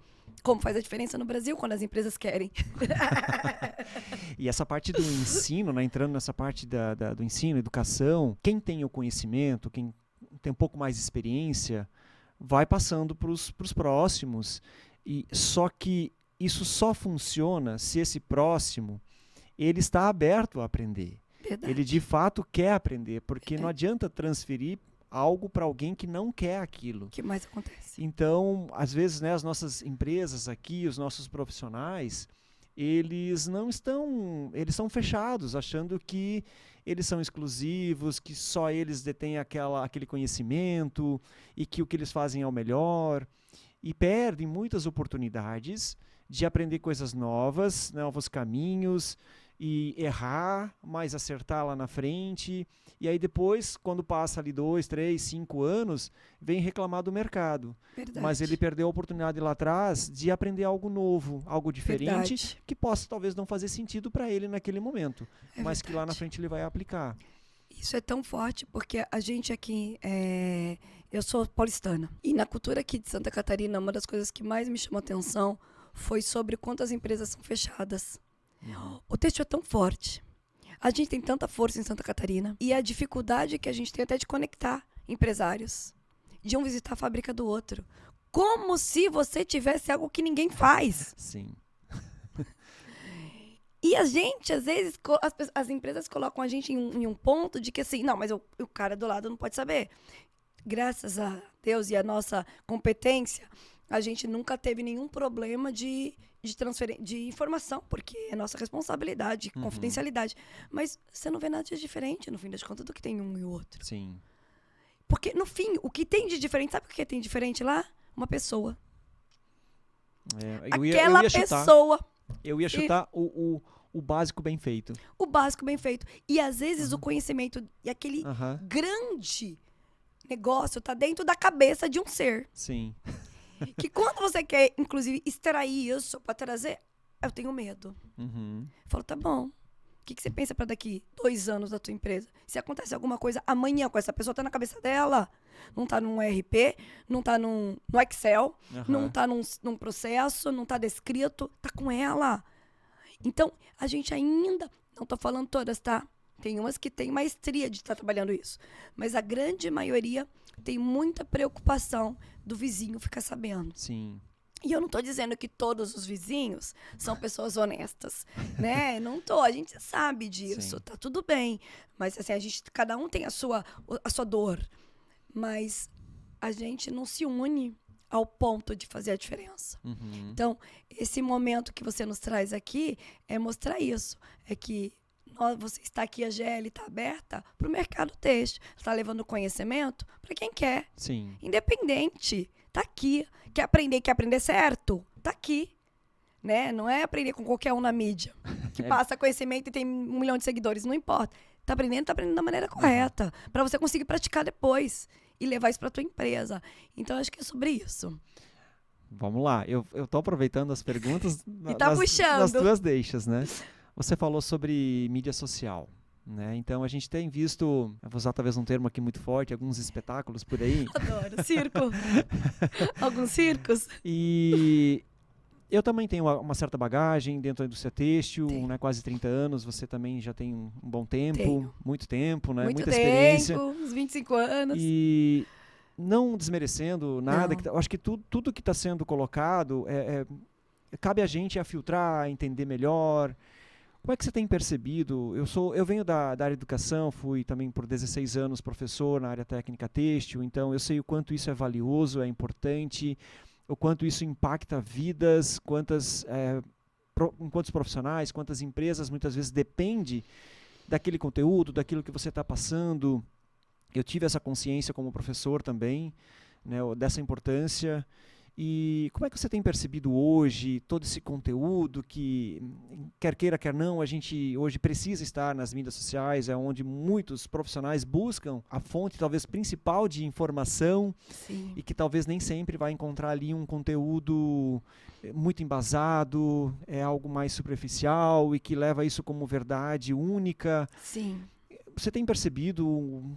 Como faz a diferença no Brasil quando as empresas querem. E essa parte do ensino, né, entrando nessa parte do ensino, educação, quem tem o conhecimento, quem tem um pouco mais de experiência, vai passando para os próximos. E só que isso só funciona se esse próximo ele está aberto a aprender. Verdade. Ele de fato quer aprender, porque não adianta transferir algo para alguém que não quer aquilo. O que mais acontece? Então, às vezes, né, as nossas empresas aqui, os nossos profissionais, eles não estão, eles são fechados, achando que eles são exclusivos, que só eles detêm aquele conhecimento e que o que eles fazem é o melhor, e perdem muitas oportunidades de aprender coisas novas, novos caminhos, e errar, mas acertar lá na frente. E aí depois, quando passa ali 2, 3, 5 anos, vem reclamar do mercado. Verdade. Mas ele perdeu a oportunidade lá atrás de aprender algo novo, algo diferente, Verdade. que possa talvez não fazer sentido para ele naquele momento, mas verdade. que lá na frente ele vai aplicar. Isso é tão forte porque a gente aqui, eu sou paulistana. E na cultura aqui de Santa Catarina, uma das coisas que mais me chamou a atenção foi sobre quantas empresas são fechadas. O têxtil é tão forte. A gente tem tanta força em Santa Catarina. E a dificuldade que a gente tem até de conectar empresários. De um visitar a fábrica do outro. Como se você tivesse algo que ninguém faz. Sim. E a gente, às vezes, as empresas colocam a gente em um ponto de que assim, não, mas o cara do lado não pode saber. Graças a Deus e a nossa competência, a gente nunca teve nenhum problema de transferência de informação, porque é nossa responsabilidade, confidencialidade. Mas você não vê nada de diferente, no fim das contas, do que tem um e o outro. Sim. Porque, no fim, o que tem de diferente, sabe o que tem de diferente lá? Uma pessoa. Aquela pessoa. Eu ia chutar o básico bem feito. O básico bem feito. E, às vezes, o conhecimento e aquele grande negócio tá dentro da cabeça de um ser. Sim. Que quando você quer, inclusive, extrair isso pra trazer, eu tenho medo. Uhum. Eu falo, tá bom. O que você pensa pra daqui 2 anos da tua empresa? Se acontece alguma coisa amanhã com essa pessoa, tá na cabeça dela. Não tá num ERP, não tá no Excel, não tá num processo, não tá descrito, tá com ela. Então, a gente ainda, não tô falando todas, tá? Tem umas que têm maestria de estar trabalhando isso. Mas a grande maioria tem muita preocupação do vizinho ficar sabendo. Sim. E eu não tô dizendo que todos os vizinhos são pessoas honestas, né? Não tô, a gente sabe disso, tá tudo bem. Mas assim, cada um tem a sua dor. Mas a gente não se une ao ponto de fazer a diferença. Uhum. Então, esse momento que você nos traz aqui é mostrar isso. É que você está aqui, a GL está aberta para o mercado têxtil. Está levando conhecimento para quem quer. Sim. Independente. Está aqui. Quer aprender certo? Está aqui. Né? Não é aprender com qualquer um na mídia. Que passa conhecimento e tem 1 milhão de seguidores. Não importa. Está aprendendo da maneira correta. Para você conseguir praticar depois. E levar isso para tua empresa. Então, acho que é sobre isso. Vamos lá. Eu tô aproveitando as perguntas e tá puxando. nas tuas deixas, né? Você falou sobre mídia social, né? Então, a gente tem visto, eu vou usar talvez um termo aqui muito forte, alguns espetáculos por aí. Adoro. Circo. Alguns circos. E eu também tenho uma certa bagagem dentro da indústria têxtil, né? Quase 30 anos. Você também já tem um bom tempo, muito tempo, né? Muita experiência. Uns 25 anos. E não desmerecendo nada, eu acho que tudo que está sendo colocado, cabe a gente a filtrar, a entender melhor. Como é que você tem percebido? Eu venho da área de educação, fui também por 16 anos professor na área técnica têxtil, então eu sei o quanto isso é valioso, é importante. o quanto isso impacta vidas, quantos profissionais, quantas empresas muitas vezes depende daquele conteúdo, daquilo que você está passando. Eu tive essa consciência como professor também, né, dessa importância. E como é que você tem percebido hoje todo esse conteúdo que, quer queira, quer não, a gente hoje precisa estar nas mídias sociais, é onde muitos profissionais buscam a fonte talvez principal de informação. Sim. E que talvez nem sempre vai encontrar ali um conteúdo muito embasado, é algo mais superficial e que leva isso como verdade única. Sim. Você tem percebido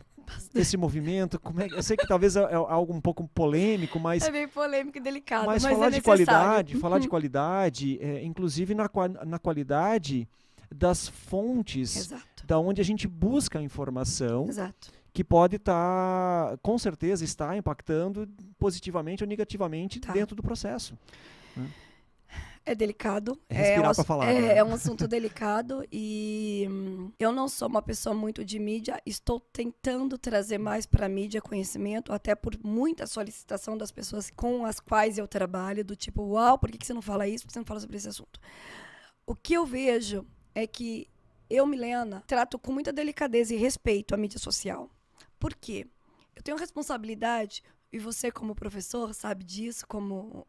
esse movimento? Eu sei que talvez é algo um pouco polêmico, mas... É bem polêmico e delicado, mas falar é de necessário. falar de qualidade, inclusive na qualidade das fontes, Exato. da onde a gente busca a informação, Exato. que pode estar, com certeza, está impactando positivamente ou negativamente dentro do processo. É delicado. Respirar para falar. Né? É um assunto delicado e eu não sou uma pessoa muito de mídia. Estou tentando trazer mais para a mídia conhecimento, até por muita solicitação das pessoas com as quais eu trabalho, do tipo, uau, por que você não fala isso? Por que você não fala sobre esse assunto? O que eu vejo é que eu, Milena, trato com muita delicadeza e respeito a mídia social. Por quê? Eu tenho responsabilidade, e você como professor sabe disso, como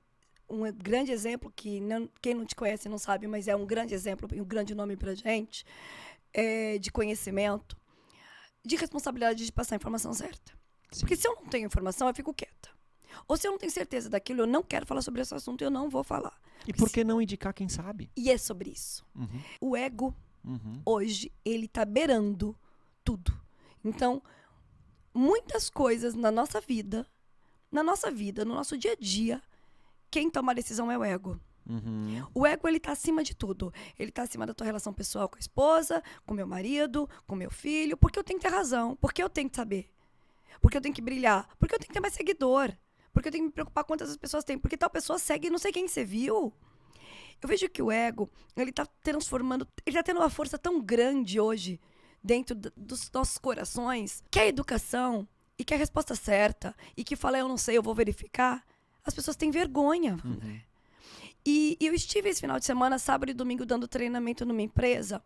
um grande exemplo, que quem não te conhece não sabe, mas é um grande exemplo e um grande nome pra gente, de conhecimento, de responsabilidade de passar a informação certa. Sim. Porque se eu não tenho informação, eu fico quieta. Ou se eu não tenho certeza daquilo, eu não quero falar sobre esse assunto, eu não vou falar. E por que não indicar quem sabe? E é sobre isso. Uhum. O ego, hoje, ele tá beirando tudo. Então, muitas coisas na nossa vida, no nosso dia a dia, quem toma a decisão é o ego. Uhum. O ego, ele tá acima de tudo. Ele tá acima da tua relação pessoal com a esposa, com meu marido, com meu filho, porque eu tenho que ter razão, porque eu tenho que saber, porque eu tenho que brilhar, porque eu tenho que ter mais seguidor, porque eu tenho que me preocupar quantas as pessoas têm, porque tal pessoa segue não sei quem você viu. Eu vejo que o ego, ele tá transformando, ele tá tendo uma força tão grande hoje dentro dos nossos corações, que a educação e que a resposta certa e que fala eu não sei, eu vou verificar, as pessoas têm vergonha. Uhum. E eu estive esse final de semana, sábado e domingo, dando treinamento numa empresa,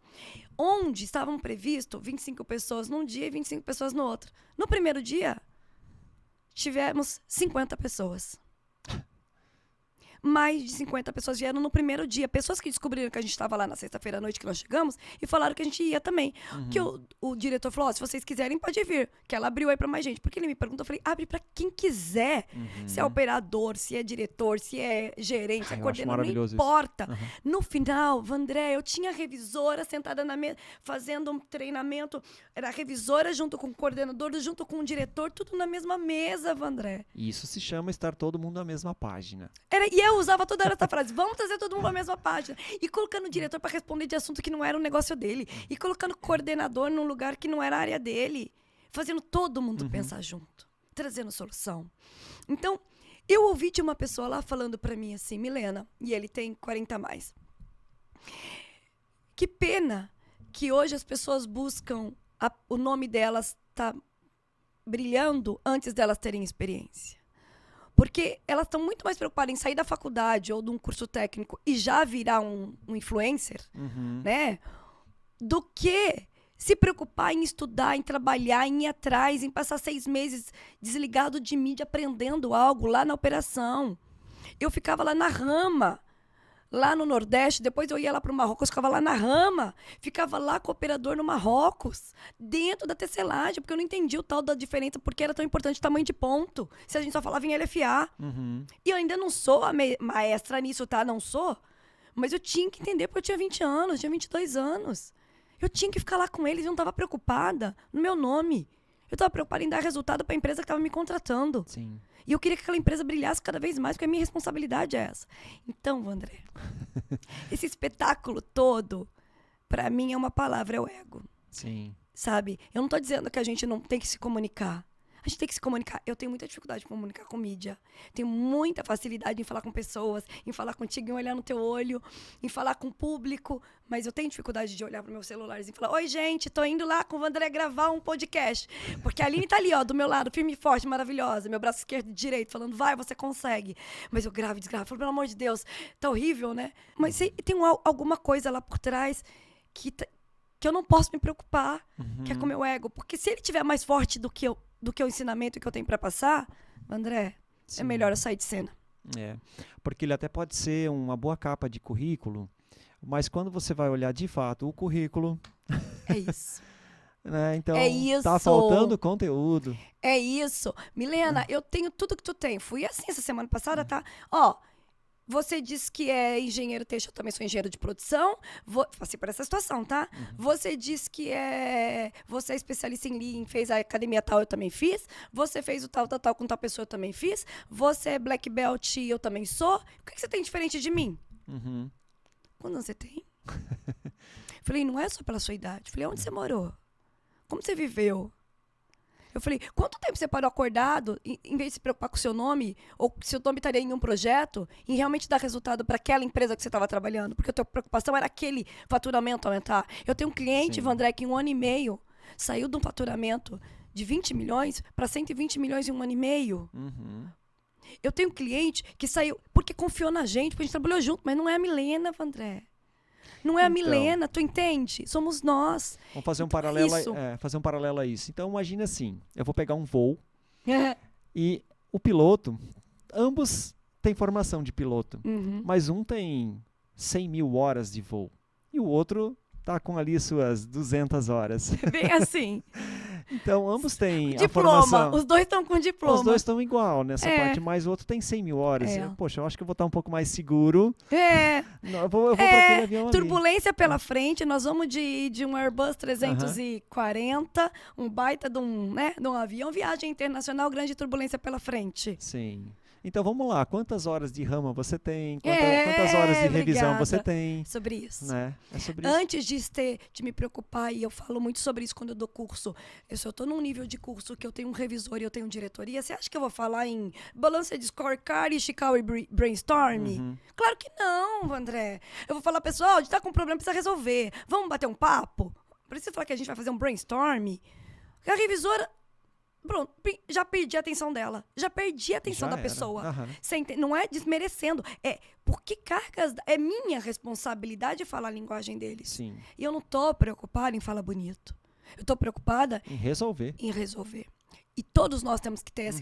onde estavam previstos 25 pessoas num dia e 25 pessoas no outro. No primeiro dia, tivemos 50 pessoas. Mais de 50 pessoas vieram no primeiro dia. Pessoas que descobriram que a gente estava lá na sexta-feira à noite que nós chegamos e falaram que a gente ia também. Uhum. Que o diretor falou, se vocês quiserem, pode vir. Que ela abriu aí pra mais gente. Porque ele me perguntou, eu falei, abre pra quem quiser. Uhum. Se é operador, se é diretor, se é gerente, se é coordenador, não importa. Uhum. No final, Vandré, eu tinha a revisora sentada na mesa, fazendo um treinamento. Era a revisora junto com o coordenador, junto com o diretor, tudo na mesma mesa, Vandré. Isso se chama estar todo mundo na mesma página. E eu usava toda hora essa frase, vamos trazer todo mundo na mesma página. E colocando o diretor para responder de assunto que não era um negócio dele. E colocando o coordenador num lugar que não era a área dele. Fazendo todo mundo pensar junto. Trazendo solução. Então, eu ouvi de uma pessoa lá falando para mim assim, Milena, e ele tem 40 a mais. Que pena que hoje as pessoas buscam, o nome delas tá brilhando antes delas terem experiência. Porque elas estão muito mais preocupadas em sair da faculdade ou de um curso técnico e já virar um influencer, né? Do que se preocupar em estudar, em trabalhar, em ir atrás, em passar 6 meses desligado de mídia, aprendendo algo lá na operação. Eu ficava lá na rama, lá no Nordeste, depois eu ia lá para o Marrocos, ficava lá na rama, ficava lá com o operador no Marrocos, dentro da tecelagem, porque eu não entendi o tal da diferença, porque era tão importante o tamanho de ponto, se a gente só falava em LFA. E eu ainda não sou a maestra nisso, tá? Não sou. Mas eu tinha que entender, porque eu tinha 20 anos, tinha 22 anos. Eu tinha que ficar lá com eles, eu não estava preocupada no meu nome. Eu estava preocupada em dar resultado para a empresa que estava me contratando. Sim. E eu queria que aquela empresa brilhasse cada vez mais, porque a minha responsabilidade é essa. Então, André, esse espetáculo todo, pra mim, é uma palavra, é o ego. Sim. Sabe? Eu não tô dizendo que a gente não tem que se comunicar, A gente tem que se comunicar. Eu tenho muita dificuldade de comunicar com mídia. Tenho muita facilidade em falar com pessoas, em falar contigo, em olhar no teu olho, em falar com o público. Mas eu tenho dificuldade de olhar pro meu celular e falar: oi, gente, tô indo lá com o Vandré gravar um podcast. Porque a Aline tá ali, ó, do meu lado, firme e forte, maravilhosa. Meu braço esquerdo e direito, falando: vai, você consegue. Mas eu gravo e desgravo. Eu falo: pelo amor de Deus, tá horrível, né? Mas tem alguma coisa lá por trás que eu não posso me preocupar, que é com o meu ego. Porque se ele tiver mais forte do que o ensinamento que eu tenho para passar, André, Sim. é melhor eu sair de cena. Porque ele até pode ser uma boa capa de currículo, mas quando você vai olhar de fato o currículo... É isso. Né? Então, é isso. Tá faltando conteúdo. É isso. Milena, eu tenho tudo que tu tem. Fui assim essa semana passada, tá? Ó, você disse que é engenheiro têxtil, eu também sou engenheiro de produção. Passei por essa situação, tá? Você disse que você é especialista em Lean, fez a academia tal, eu também fiz. Você fez o tal com tal pessoa, eu também fiz. Você é black belt, eu também sou. O que você tem diferente de mim? Quando você tem? Falei, não é só pela sua idade. Falei, onde você morou? Como você viveu? Eu falei, quanto tempo você parou acordado, em vez de se preocupar com o seu nome, ou se o nome estaria em um projeto, em realmente dar resultado para aquela empresa que você estava trabalhando? Porque a tua preocupação era aquele faturamento aumentar. Eu tenho um cliente, Vandré, que em 1 ano e meio saiu de um faturamento de 20 milhões para 120 milhões em 1 ano e meio. Eu tenho um cliente que saiu porque confiou na gente, porque a gente trabalhou junto, mas não é a Milena, Vandré. Não é a Milena, tu entende? Somos nós. Vamos fazer um paralelo a isso. Então, imagina assim, eu vou pegar um voo e o piloto, ambos têm formação de piloto, mas um tem 100 mil horas de voo e o outro tá com ali suas 200 horas. Bem assim. Então, ambos têm diploma. A formação. Os dois estão com diploma. Os dois estão igual nessa parte, mas o outro tem 100 mil horas. Poxa, eu acho que eu vou estar um pouco mais seguro. Não, eu vou para aquele avião turbulência pela frente, nós vamos de um Airbus 340, um baita de um avião, viagem internacional, grande turbulência pela frente. Sim. Então vamos lá, quantas horas de rama você tem? Quantas horas de revisão você tem? Sobre isso. Né? É sobre isso. Antes de me preocupar, e eu falo muito sobre isso quando eu dou curso, se eu estou num nível de curso que eu tenho um revisor e eu tenho diretoria, você acha que eu vou falar em balança de scorecard e Chicago brainstorm? Claro que não, André. Eu vou falar, pessoal, a gente tá com um problema, precisa resolver. Vamos bater um papo? Precisa falar que a gente vai fazer um brainstorm? A revisora... Pronto, já perdi a atenção dela. Já perdi a atenção da pessoa. Não é desmerecendo. É porque cargas... É minha responsabilidade falar a linguagem deles. Sim. E eu não tô preocupada em falar bonito. Eu tô preocupada... Em resolver. E todos nós temos que ter esse...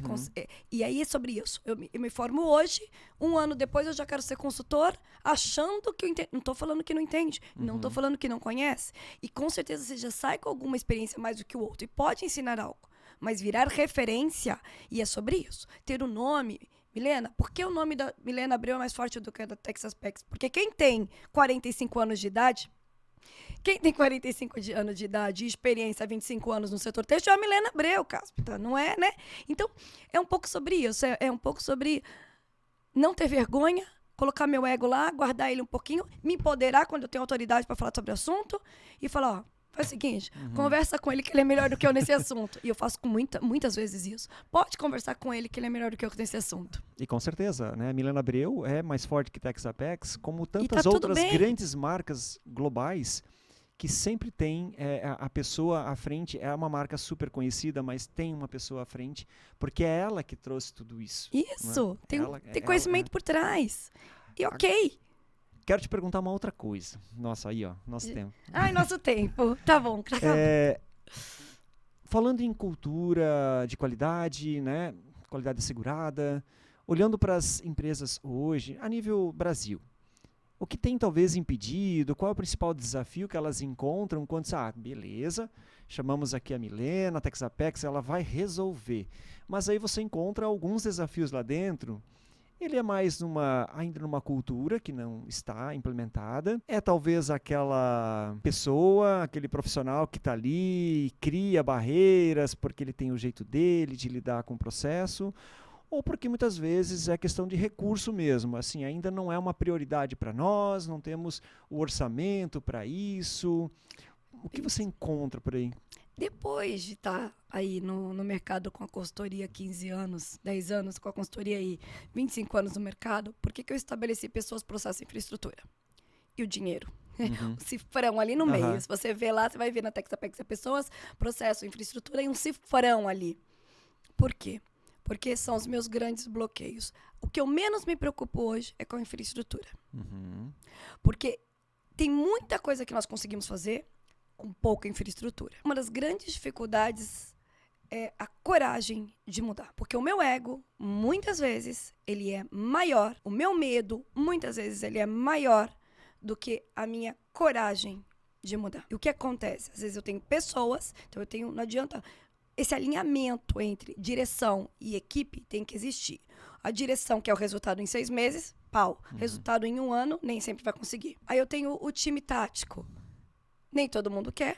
E aí é sobre isso. Eu me formo hoje, 1 ano depois eu já quero ser consultor, achando que eu entendo. Não tô falando que não entende. Não tô falando que não conhece. E com certeza você já sai com alguma experiência mais do que o outro. E pode ensinar algo. Mas virar referência, e é sobre isso. Ter o nome... Milena, por que o nome da Milena Abreu é mais forte do que o da Texas Pex? Porque quem tem 45 anos de idade... Quem tem 45 anos de idade e experiência há 25 anos no setor têxtil é a Milena Abreu, Cáspita, não é, né? Então, é um pouco sobre isso. É um pouco sobre não ter vergonha, colocar meu ego lá, guardar ele um pouquinho, me empoderar quando eu tenho autoridade para falar sobre o assunto e falar, ó, faz o seguinte, conversa com ele que ele é melhor do que eu nesse assunto. E eu faço com muitas vezes isso. Pode conversar com ele que ele é melhor do que eu nesse assunto. E com certeza, né? A Milena Abreu é mais forte que Texas Apex, como tantas outras grandes marcas globais que sempre tem a pessoa à frente, é uma marca super conhecida, mas tem uma pessoa à frente, porque é ela que trouxe tudo isso. Isso, né? tem conhecimento por trás. E ok. Quero te perguntar uma outra coisa. Nossa, aí ó, nosso tempo. Ai, nosso tempo. Tá bom. Falando em cultura de qualidade, né? Qualidade assegurada, olhando para as empresas hoje, a nível Brasil, o que tem talvez impedido, qual é o principal desafio que elas encontram quando, beleza, chamamos aqui a Milena, a Texapex, ela vai resolver. Mas aí você encontra alguns desafios lá dentro. Ele é mais ainda numa cultura que não está implementada. É talvez aquela pessoa, aquele profissional que está ali e cria barreiras porque ele tem o jeito dele de lidar com o processo, ou porque muitas vezes é questão de recurso mesmo. Assim, ainda não é uma prioridade para nós, não temos o orçamento para isso. O que você encontra por aí? Depois de estar aí no mercado com a consultoria 15 anos, 10 anos com a consultoria aí, 25 anos no mercado, por que eu estabeleci pessoas, processos e infraestrutura? E o dinheiro? O cifrão ali no meio. Se você vê lá, você vai ver na Texapex pessoas, processo, infraestrutura e um cifrão ali. Por quê? Porque são os meus grandes bloqueios. O que eu menos me preocupo hoje é com a infraestrutura. Porque tem muita coisa que nós conseguimos fazer com pouca infraestrutura. Uma das grandes dificuldades é a coragem de mudar. Porque o meu ego, muitas vezes, ele é maior. O meu medo, muitas vezes, ele é maior do que a minha coragem de mudar. E o que acontece? Às vezes eu tenho pessoas, então não adianta... Esse alinhamento entre direção e equipe tem que existir. A direção, que é o resultado em 6 meses, pau. Resultado em 1 ano, nem sempre vai conseguir. Aí eu tenho o time tático. Nem todo mundo quer,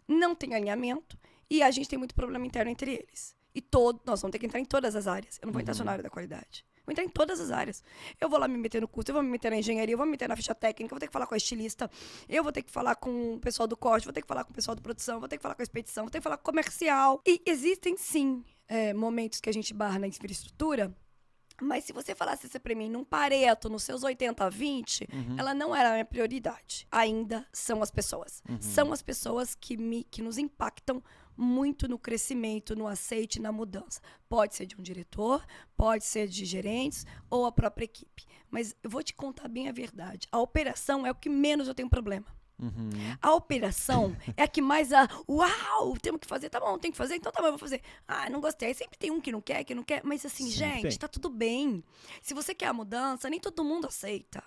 não tem alinhamento e a gente tem muito problema interno entre eles. E nós vamos ter que entrar em todas as áreas. Eu não vou entrar só na área da qualidade. Vou entrar em todas as áreas. Eu vou lá me meter no curso, eu vou me meter na engenharia, eu vou me meter na ficha técnica, eu vou ter que falar com a estilista, eu vou ter que falar com o pessoal do corte, vou ter que falar com o pessoal da produção, vou ter que falar com a expedição, vou ter que falar com o comercial. E existem, sim, momentos que a gente barra na infraestrutura. Mas se você falasse isso pra mim num Pareto, nos seus 80-20, ela não era a minha prioridade. Ainda são as pessoas. São as pessoas que nos impactam muito no crescimento, no aceite, na mudança. Pode ser de um diretor, pode ser de gerentes ou a própria equipe. Mas eu vou te contar bem a verdade. A operação é o que menos eu tenho problema. A operação é a que mais uau, temos que fazer, tá bom, tem que fazer, então tá bom, eu vou fazer. Ah, não gostei. Aí sempre tem um que não quer, mas assim, gente, tá tudo bem. Se você quer a mudança, nem todo mundo aceita.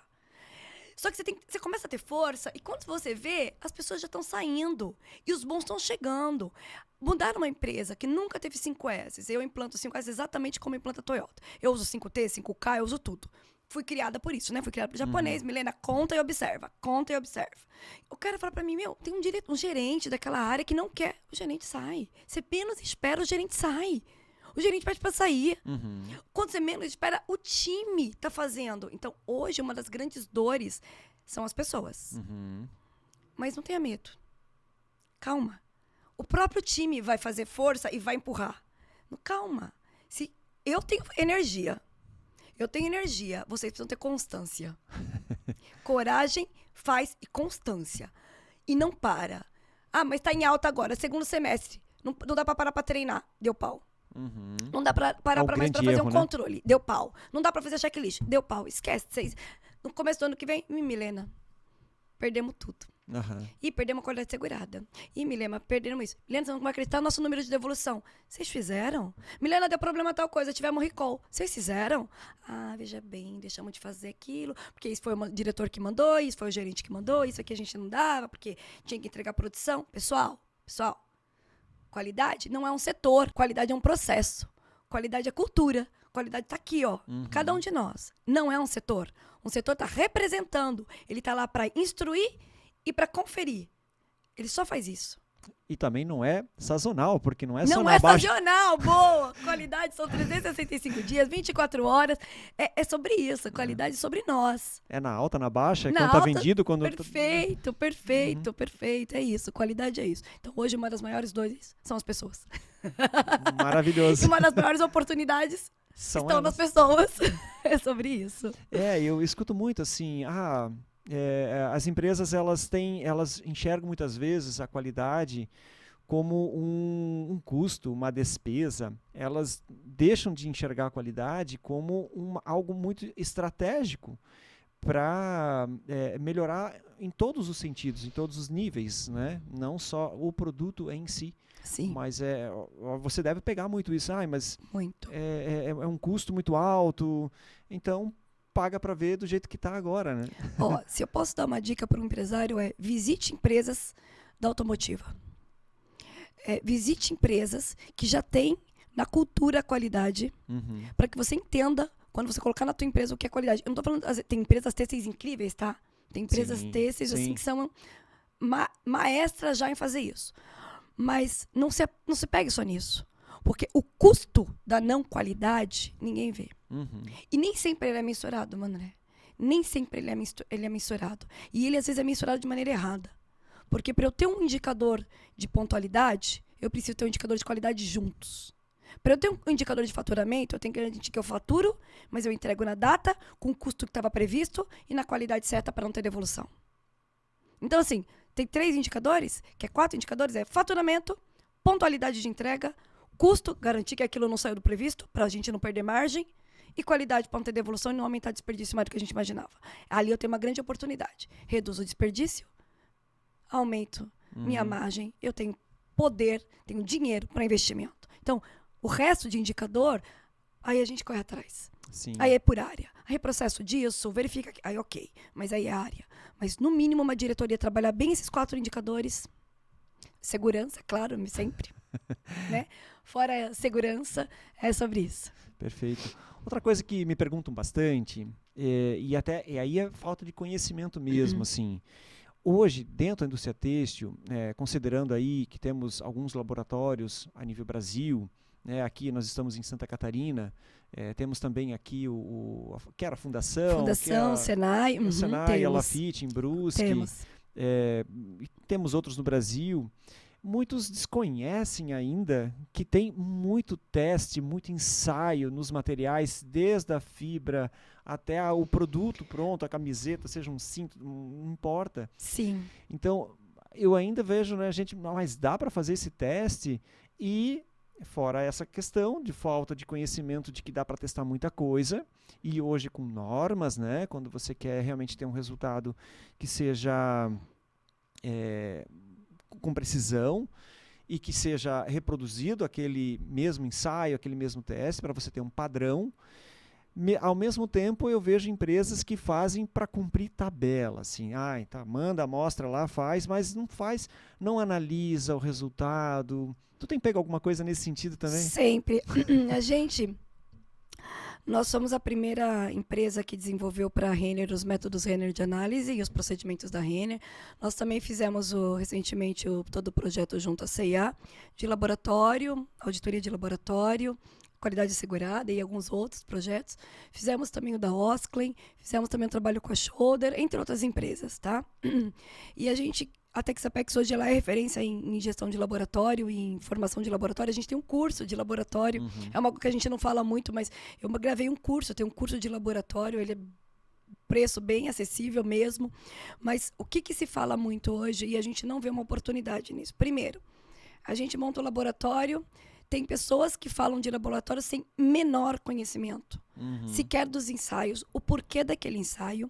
Só que você começa a ter força e quando você vê, as pessoas já estão saindo e os bons estão chegando. Mudar uma empresa que nunca teve 5S, eu implanto 5S exatamente como implanta a Toyota. Eu uso 5T, 5K, eu uso tudo. Fui criada por isso, né? Fui criada por japonês. Milena, conta e observa. Conta e observa. O cara fala pra mim, tem um gerente daquela área que não quer. O gerente sai. Você menos espera, o gerente sai. O gerente pede pra sair. Quando você menos espera, o time tá fazendo. Então, hoje, uma das grandes dores são as pessoas. Mas não tenha medo. Calma. O próprio time vai fazer força e vai empurrar. Calma. Se eu tenho energia, vocês precisam ter constância. Coragem, faz e constância. E não para. Ah, mas tá em alta agora, segundo semestre. Não dá pra parar pra treinar. Deu pau. Não dá pra parar mais pra fazer um controle. Deu pau. Não dá pra fazer checklist. Deu pau. Esquece. No começo do ano que vem, Milena, perdemos tudo. E perdemos a qualidade segurada. E Milena, perdemos isso. Milena, você não vai acreditar no nosso número de devolução. Vocês fizeram? Milena, deu problema tal coisa, tivemos recall. Vocês fizeram? Ah, veja bem, deixamos de fazer aquilo, porque isso foi o diretor que mandou, isso foi o gerente que mandou, isso aqui a gente não dava, porque tinha que entregar produção. Pessoal, qualidade não é um setor, qualidade é um processo. Qualidade é cultura. Qualidade tá aqui, ó. Cada um de nós. Não é um setor. Um setor tá representando. Ele tá lá para instruir e para conferir. Ele só faz isso. E também não é sazonal, porque não é só na baixa. Não é sazonal, boa! Qualidade são 365 dias, 24 horas. É sobre isso, qualidade é sobre nós. É na alta, na baixa, quando tá vendido, quando... Perfeito. É isso, qualidade é isso. Então hoje uma das maiores dores são as pessoas. Maravilhoso. E uma das maiores oportunidades estão nas pessoas. É sobre isso. Eu escuto muito assim, as empresas elas enxergam muitas vezes a qualidade como um custo, uma despesa. Elas deixam de enxergar a qualidade como algo muito estratégico para melhorar em todos os sentidos, em todos os níveis, né? Não só o produto em si. Sim. Mas você deve pegar muito isso. Mas muito. É um custo muito alto, então paga para ver do jeito que está agora, né? Se eu posso dar uma dica para um empresário visite empresas da automotiva. Visite empresas que já têm na cultura a qualidade, para que você entenda, quando você colocar na tua empresa, o que é qualidade. Eu não estou falando, tem empresas têxteis incríveis, tá? Tem empresas têxteis assim, que são maestras já em fazer isso. Mas não se pegue só nisso. Porque o custo da não qualidade, ninguém vê. E nem sempre ele é mensurado, André. Nem sempre ele é mensurado. E ele, às vezes, é mensurado de maneira errada. Porque para eu ter um indicador de pontualidade, eu preciso ter um indicador de qualidade juntos. Para eu ter um indicador de faturamento, eu tenho que garantir que eu faturo, mas eu entrego na data, com o custo que estava previsto e na qualidade certa para não ter devolução. Então, assim, tem 3 indicadores, que é 4 indicadores, é faturamento, pontualidade de entrega, custo, garantir que aquilo não saiu do previsto, para a gente não perder margem, e qualidade para não ter devolução e não aumentar desperdício mais do que a gente imaginava. Ali eu tenho uma grande oportunidade. Reduzo o desperdício, aumento minha margem, eu tenho poder, tenho dinheiro para investimento. Então, o resto de indicador, aí a gente corre atrás. Sim. Aí é por área. Aí é processo disso, verifica. Aí ok, mas aí é área. Mas no mínimo uma diretoria trabalhar bem esses 4 indicadores. Segurança, claro, sempre. Né? Fora segurança, é sobre isso. Perfeito. Outra coisa que me perguntam bastante, e aí é falta de conhecimento mesmo, assim. Hoje, dentro da indústria têxtil, considerando aí que temos alguns laboratórios a nível Brasil, aqui nós estamos em Santa Catarina, temos também aqui que era a Fundação, Senai, o Senai, a temos. Lafite, em Brusque, e temos outros no Brasil. Muitos desconhecem ainda que tem muito teste, muito ensaio nos materiais, desde a fibra até o produto pronto, a camiseta, seja um cinto, não importa. Sim. Então, eu ainda vejo, né, gente, mas dá para fazer esse teste e, fora essa questão de falta de conhecimento de que dá para testar muita coisa, e hoje com normas, né, quando você quer realmente ter um resultado que seja com precisão e que seja reproduzido aquele mesmo ensaio, aquele mesmo teste, para você ter um padrão. Ao mesmo tempo, eu vejo empresas que fazem para cumprir tabela, assim, tá, manda a amostra lá, faz, mas não faz, não analisa o resultado. Tu tem pego alguma coisa nesse sentido também? Sempre. Nós somos a primeira empresa que desenvolveu para a Renner os métodos Renner de análise e os procedimentos da Renner. Nós também fizemos recentemente todo o projeto junto à CIA, de laboratório, auditoria de laboratório, qualidade assegurada e alguns outros projetos. Fizemos também o da Osklen, fizemos também um trabalho com a Shoulder, entre outras empresas, tá? E a Texapex hoje ela é referência em gestão de laboratório e em formação de laboratório. A gente tem um curso de laboratório. É uma coisa que a gente não fala muito, mas eu gravei um curso. Eu tenho um curso de laboratório, ele é preço bem acessível mesmo. Mas o que se fala muito hoje e a gente não vê uma oportunidade nisso? Primeiro, a gente monta o laboratório, tem pessoas que falam de laboratório sem menor conhecimento, sequer dos ensaios, o porquê daquele ensaio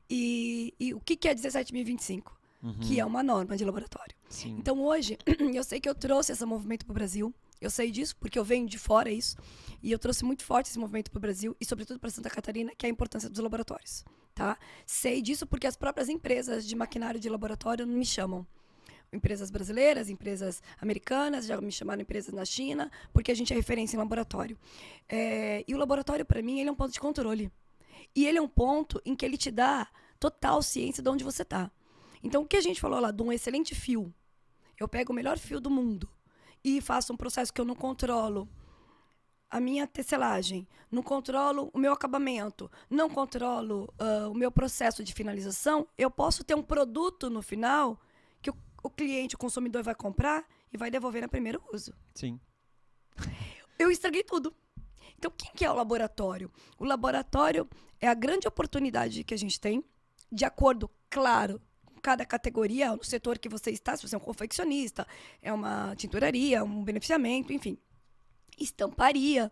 e o que é 17.025. Que é uma norma de laboratório. Sim. Então, hoje, eu sei que eu trouxe esse movimento para o Brasil. Eu sei disso, porque eu venho de fora isso. E eu trouxe muito forte esse movimento para o Brasil e, sobretudo, para Santa Catarina, que é a importância dos laboratórios. Tá? Sei disso porque as próprias empresas de maquinário de laboratório me chamam. Empresas brasileiras, empresas americanas, já me chamaram empresas na China, porque a gente é referência em laboratório. E o laboratório, para mim, ele é um ponto de controle. E ele é um ponto em que ele te dá total ciência de onde você está. Então, o que a gente falou lá de um excelente fio, eu pego o melhor fio do mundo e faço um processo que eu não controlo a minha tecelagem, não controlo o meu acabamento, não controlo o meu processo de finalização, eu posso ter um produto no final que o cliente, o consumidor vai comprar e vai devolver no primeiro uso. Sim. Eu estraguei tudo. Então, quem que é o laboratório? O laboratório é a grande oportunidade que a gente tem, de acordo, claro, cada categoria, no setor que você está, se você é um confeccionista, é uma tinturaria, um beneficiamento, enfim, estamparia,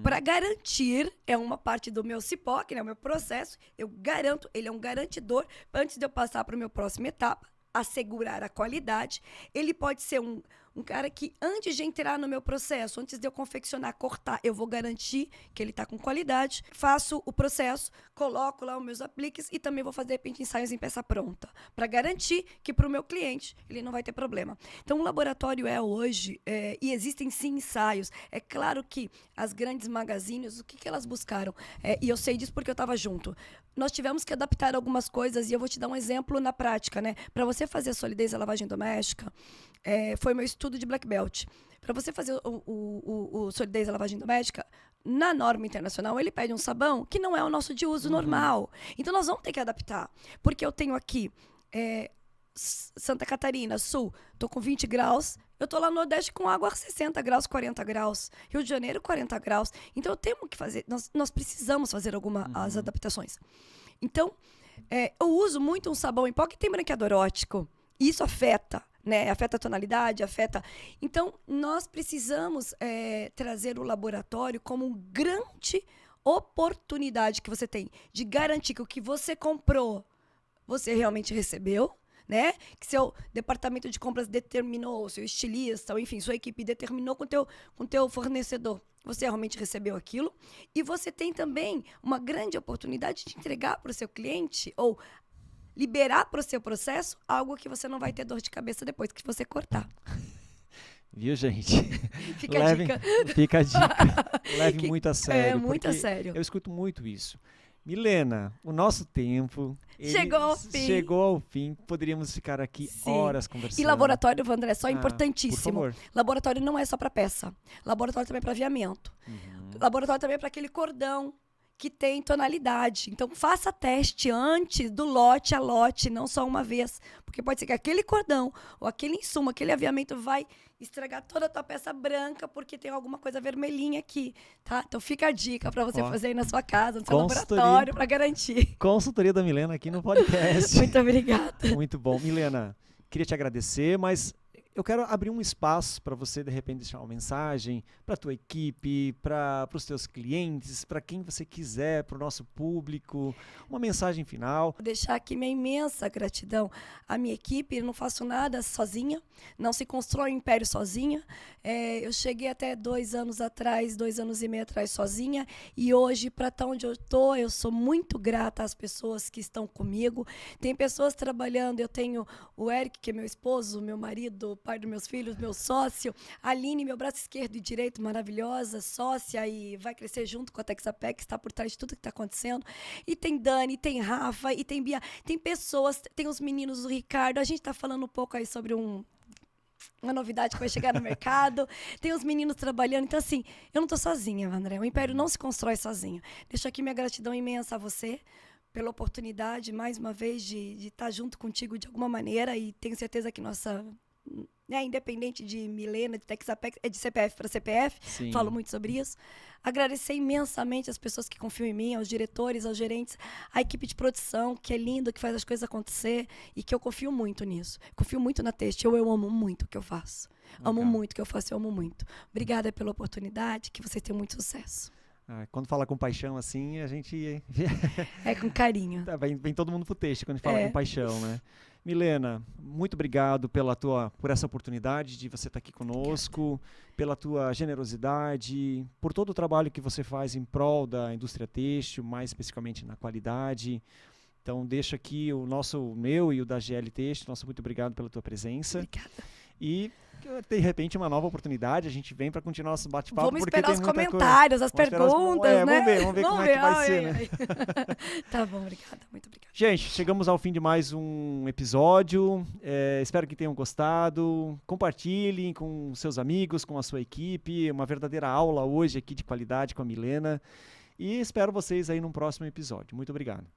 para garantir, é uma parte do meu CIPOC, né, o meu processo, eu garanto, ele é um garantidor, antes de eu passar para a minha próxima etapa, assegurar a qualidade. Ele pode ser um cara que, antes de entrar no meu processo, antes de eu confeccionar, cortar, eu vou garantir que ele está com qualidade. Faço o processo, coloco lá os meus apliques e também vou fazer, de repente, ensaios em peça pronta, para garantir que para o meu cliente ele não vai ter problema. Então, o laboratório hoje, e existem sim ensaios. É claro que as grandes magazines, o que elas buscaram? E eu sei disso porque eu estava junto. Nós tivemos que adaptar algumas coisas e eu vou te dar um exemplo na prática, né? Para você fazer a solidez da lavagem doméstica, foi meu estudo de Black Belt. Para você fazer o solidez da lavagem doméstica, na norma internacional, ele pede um sabão que não é o nosso de uso normal. Então, nós vamos ter que adaptar. Porque eu tenho aqui Santa Catarina, sul, tô com 20 graus. Eu tô lá no Nordeste com água a 60 graus, 40 graus. Rio de Janeiro, 40 graus. Então, eu tenho que fazer, nós precisamos fazer algumas adaptações. Então, eu uso muito um sabão em pó que tem branqueador óptico. Isso afeta, né? Afeta a tonalidade, afeta... Então, nós precisamos trazer o laboratório como uma grande oportunidade que você tem de garantir que o que você comprou, você realmente recebeu, né? Que seu departamento de compras determinou, seu estilista, ou enfim, sua equipe determinou com o teu fornecedor. Você realmente recebeu aquilo. E você tem também uma grande oportunidade de entregar para o seu cliente ou liberar para o seu processo algo que você não vai ter dor de cabeça depois que você cortar. Viu, gente? Fica a dica. Fica a dica. Leve muito a sério. Muito a sério. Eu escuto muito isso. Milena, o nosso tempo chegou ao fim. Poderíamos ficar aqui horas conversando. E laboratório, Vandré, só importantíssimo. Por favor. Laboratório não é só para peça. Laboratório também é para aviamento. Laboratório também é para aquele cordão que tem tonalidade. Então, faça teste antes do lote a lote, não só uma vez. Porque pode ser que aquele cordão ou aquele insumo, aquele aviamento vai estragar toda a tua peça branca porque tem alguma coisa vermelhinha aqui, tá? Então, fica a dica para você fazer aí na sua casa, no seu laboratório, para garantir. Consultoria da Milena aqui no podcast. Muito obrigada. Muito bom. Milena, queria te agradecer, mas eu quero abrir um espaço para você, de repente, deixar uma mensagem para a tua equipe, para os teus clientes, para quem você quiser, para o nosso público, uma mensagem final. Vou deixar aqui minha imensa gratidão à minha equipe. Eu não faço nada sozinha, não se constrói um império sozinha. Eu cheguei até 2 anos atrás, 2 anos e meio atrás sozinha, e hoje, para estar onde eu estou, eu sou muito grata às pessoas que estão comigo. Tem pessoas trabalhando, eu tenho o Eric, que é meu esposo, meu marido, pai dos meus filhos, meu sócio, a Aline, meu braço esquerdo e direito, maravilhosa, sócia e vai crescer junto com a Texapec, que está por trás de tudo que está acontecendo. E tem Dani, tem Rafa, e tem Bia, tem pessoas, tem os meninos, o Ricardo, a gente está falando um pouco aí sobre uma novidade que vai chegar no mercado, tem os meninos trabalhando, então assim, eu não estou sozinha, André, o Império não se constrói sozinho. Deixo aqui minha gratidão imensa a você, pela oportunidade, mais uma vez, de estar junto contigo de alguma maneira, e tenho certeza que nossa... independente de Milena, de Texapex, é de CPF para CPF, Sim. Falo muito sobre isso. Agradecer imensamente as pessoas que confiam em mim, aos diretores, aos gerentes, à equipe de produção, que é lindo, que faz as coisas acontecer e que eu confio muito nisso. Confio muito na Teste, eu amo muito o que eu faço. Amo muito o que eu faço, eu amo muito. Obrigada pela oportunidade, que vocês tenham muito sucesso. Quando fala com paixão assim, a gente... É com carinho. Vem todo mundo pro texto quando a gente fala com paixão, né? Milena, muito obrigado por essa oportunidade de você estar aqui conosco, Obrigada. Pela tua generosidade, por todo o trabalho que você faz em prol da indústria têxtil, mais especificamente na qualidade. Então, deixo aqui o meu e o da GL Têxtil, nosso muito obrigado pela tua presença. Obrigada. E, de repente, uma nova oportunidade, a gente vem para continuar nosso bate-papo. Vamos esperar os comentários, as perguntas, né? Vamos ver como é que vai ser, né? Tá bom, obrigada, muito obrigada. Gente, chegamos ao fim de mais um episódio. Espero que tenham gostado. Compartilhem com seus amigos, com a sua equipe. Uma verdadeira aula hoje aqui de qualidade com a Milena. E espero vocês aí num próximo episódio. Muito obrigado.